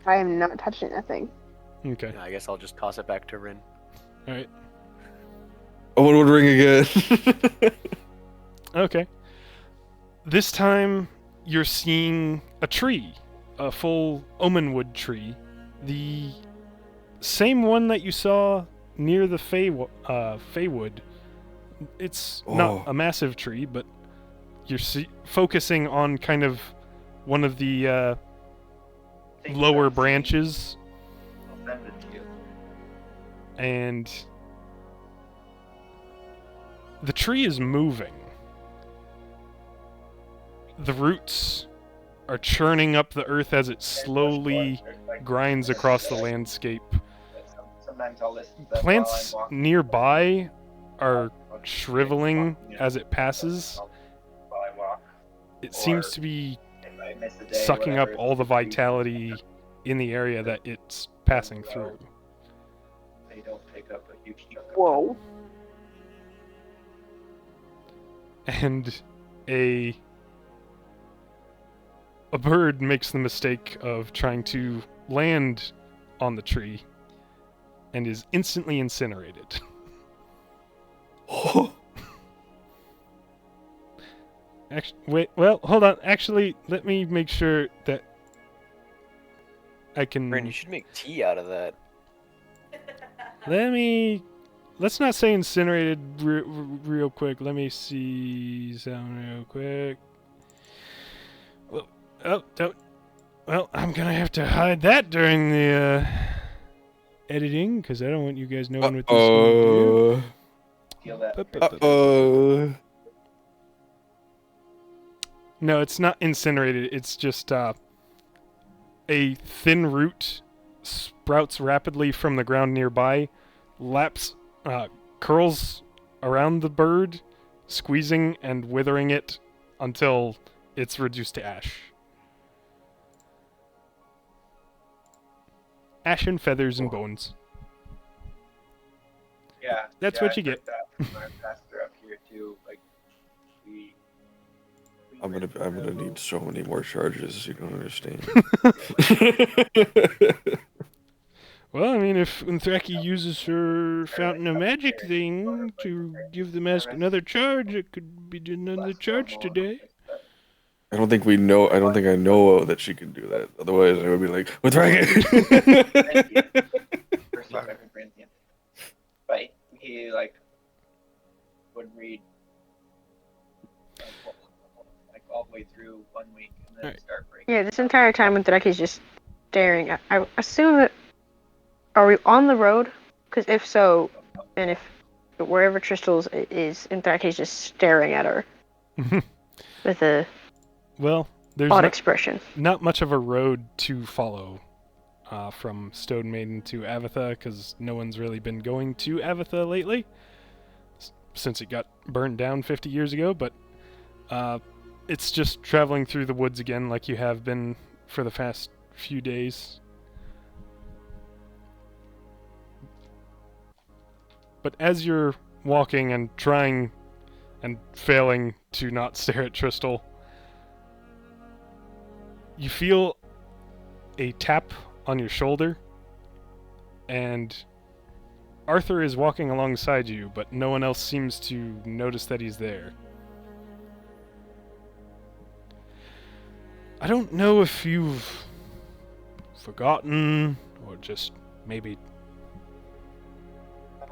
I am not touching that thing. Okay. I guess I'll just toss it back to Rin. Alright. Owen would ring again. Okay. This time, you're seeing a tree. A full omenwood tree. The same one that you saw near the Feywood. It's not a massive tree, but you're focusing on kind of one of the lower branches, I'll send it to you. and the tree is moving. The roots are churning up the earth as it slowly grinds across the landscape. Sometimes I'll listen to them Plants while I'm walking. nearby are shriveling as it passes. While I walk. It seems to be If I miss a day, sucking up whatever, all the it's pretty- vitality in the area that it's passing through. They don't pick up a huge chunk of Whoa. And a bird makes the mistake of trying to land on the tree and is instantly incinerated. Actually, wait, well, hold on. Actually, let me make sure that I can... Rin, you should make tea out of that. Let's not say incinerated real quick. Let me see sound real quick. Well, oh, don't. Well, I'm gonna have to hide that during the editing because I don't want you guys knowing what this is gonna do. Feel that. Uh-oh. No, it's not incinerated. It's just a thin root sprouts rapidly from the ground nearby, curls around the bird, squeezing and withering it until it's reduced to ash. Ash and feathers and bones. Yeah. That's yeah, what I've you heard get. that from our pastor up here too. Like, we I'm gonna need so many more charges. You don't understand. Well, I mean, if Unthraki uses her Fountain of Magic thing to give the mask another charge, it could be another charge today. I don't think I know that she can do that. Otherwise, I would be like, "What's wrong?" First off, every Corinthian. But he like would read like all the way through 1 week and then Alright. start breaking. Yeah, this entire time when Draki's just staring. I assume that. Are we on the road? Because if so, and if wherever Tristal's is, Draki's just staring at her with a Well, there's odd expression. not much of a road to follow from Stonemaiden to Avatha, because no one's really been going to Avatha lately, since it got burned down 50 years ago, but it's just traveling through the woods again like you have been for the past few days. But as you're walking and trying and failing to not stare at Tristal, you feel a tap on your shoulder, and Arthur is walking alongside you, but no one else seems to notice that he's there. I don't know if you've forgotten, or just maybe...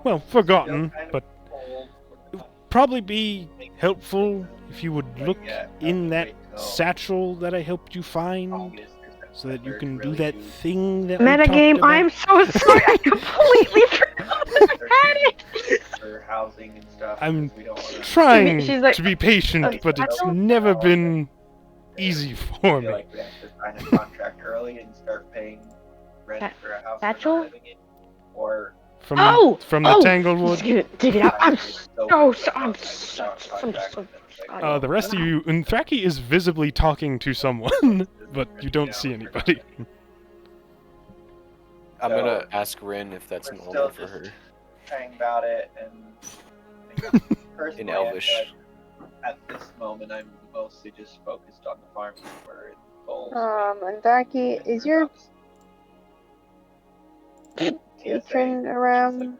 Well, forgotten, but probably be helpful if you would look Yeah, in that wait till satchel that I helped you find, August or so that you September can to do really that thing that we Metagame, talked about. I'm so sorry. I completely forgot that I had it. for housing and stuff. I'm 'cause we don't wanna trying She's like, to be patient, but it's never been easy for feel me. like we have to sign a contract early and start paying rent for a house we're Satchel? not living in, or From Oh! from the Oh! Tanglewood. Dig it out. I'm so so I'm contract so and then it's like, The rest of you, Unthraki is visibly talking to someone, but you don't see anybody. I'm So, gonna ask Rin if that's we're normal still for just her. praying about it, and personally, In I feel Elvish. like at this moment, I'm mostly just focused on the farms we're in goals. And Daki, is your patron around?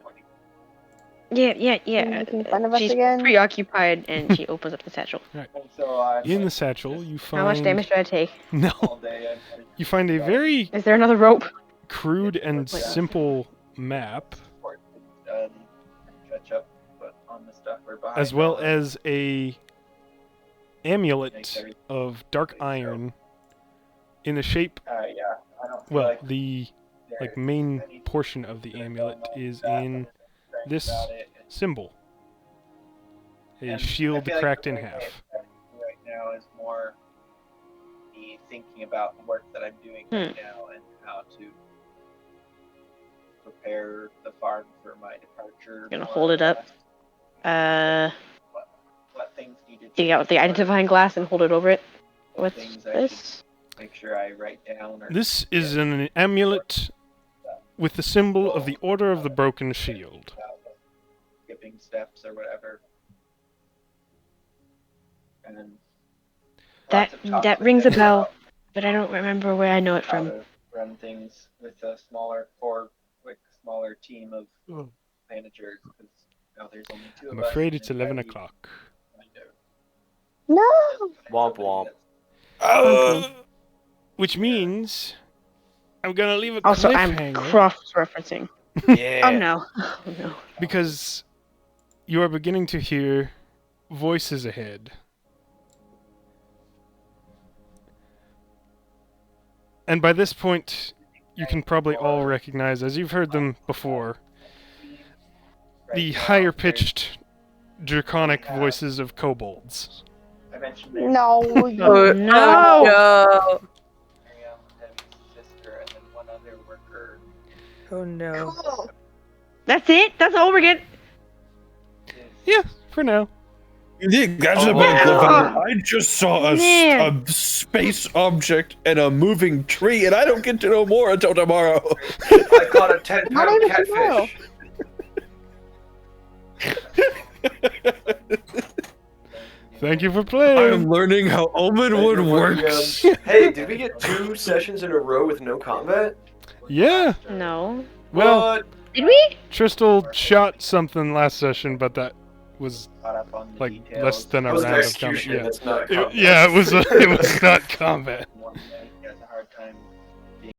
Yeah. Making fun of us She's again? preoccupied and she opens up the satchel. And so I'm In the like, satchel, just you How much find damage do I take? no. all day I'm You find a very Is there another rope? crude and simple map, support and catch up on the stuff we're behind as well on. as a amulet of dark iron in the shape. Yeah, I don't feel Well, like the there's main anything portion of the going amulet on is with that in other than praying this about it, symbol. A and shield I feel like cracked the in way half. I right now is more me thinking about the work that I'm doing right now and how to prepare the farm for my departure. Gonna more hold or it up. less. What things need to Dig out the identifying glass and hold it over it. What's things I this? should make sure I write down. Or This is an amulet with the symbol of the Order of the Broken Shield. skipping steps or whatever. And That rings a bell, but I don't remember where I know it how from. to run things with a smaller core, like smaller team of managers. Because now there's only two I'm of us. afraid and it's then 11 Riley o'clock. kind of No! Womp somebody womp. that's- Which means I'm gonna leave a Also, I'm cliffhanger cross-referencing. Yeah. Oh no. Oh no. because you are beginning to hear voices ahead. And by this point, you can probably all recognize, as you've heard them before, the right now, higher-pitched, draconic voices of kobolds. I mentioned there's No! Oh, you- no! No. Miriam, Debbie's sister, and then one other worker. Oh no. Cool. That's it? That's all we're getting? Yeah, for now. Yeah, that's Oh, a big no. cliffhanger. I just saw Man. a space object and a moving tree, and I don't get to know more until tomorrow. I caught a 10-pound Not even tomorrow. Thank you for playing. I'm learning how Omenwood works. Hey, did we get 2 sessions in a row with no combat? Yeah. No. Well, What? Did we? Tristal shot something last session, but that was caught up on the like details. less than That a was an round of execution. combat. That's not Yeah, combat. it was not combat. One day.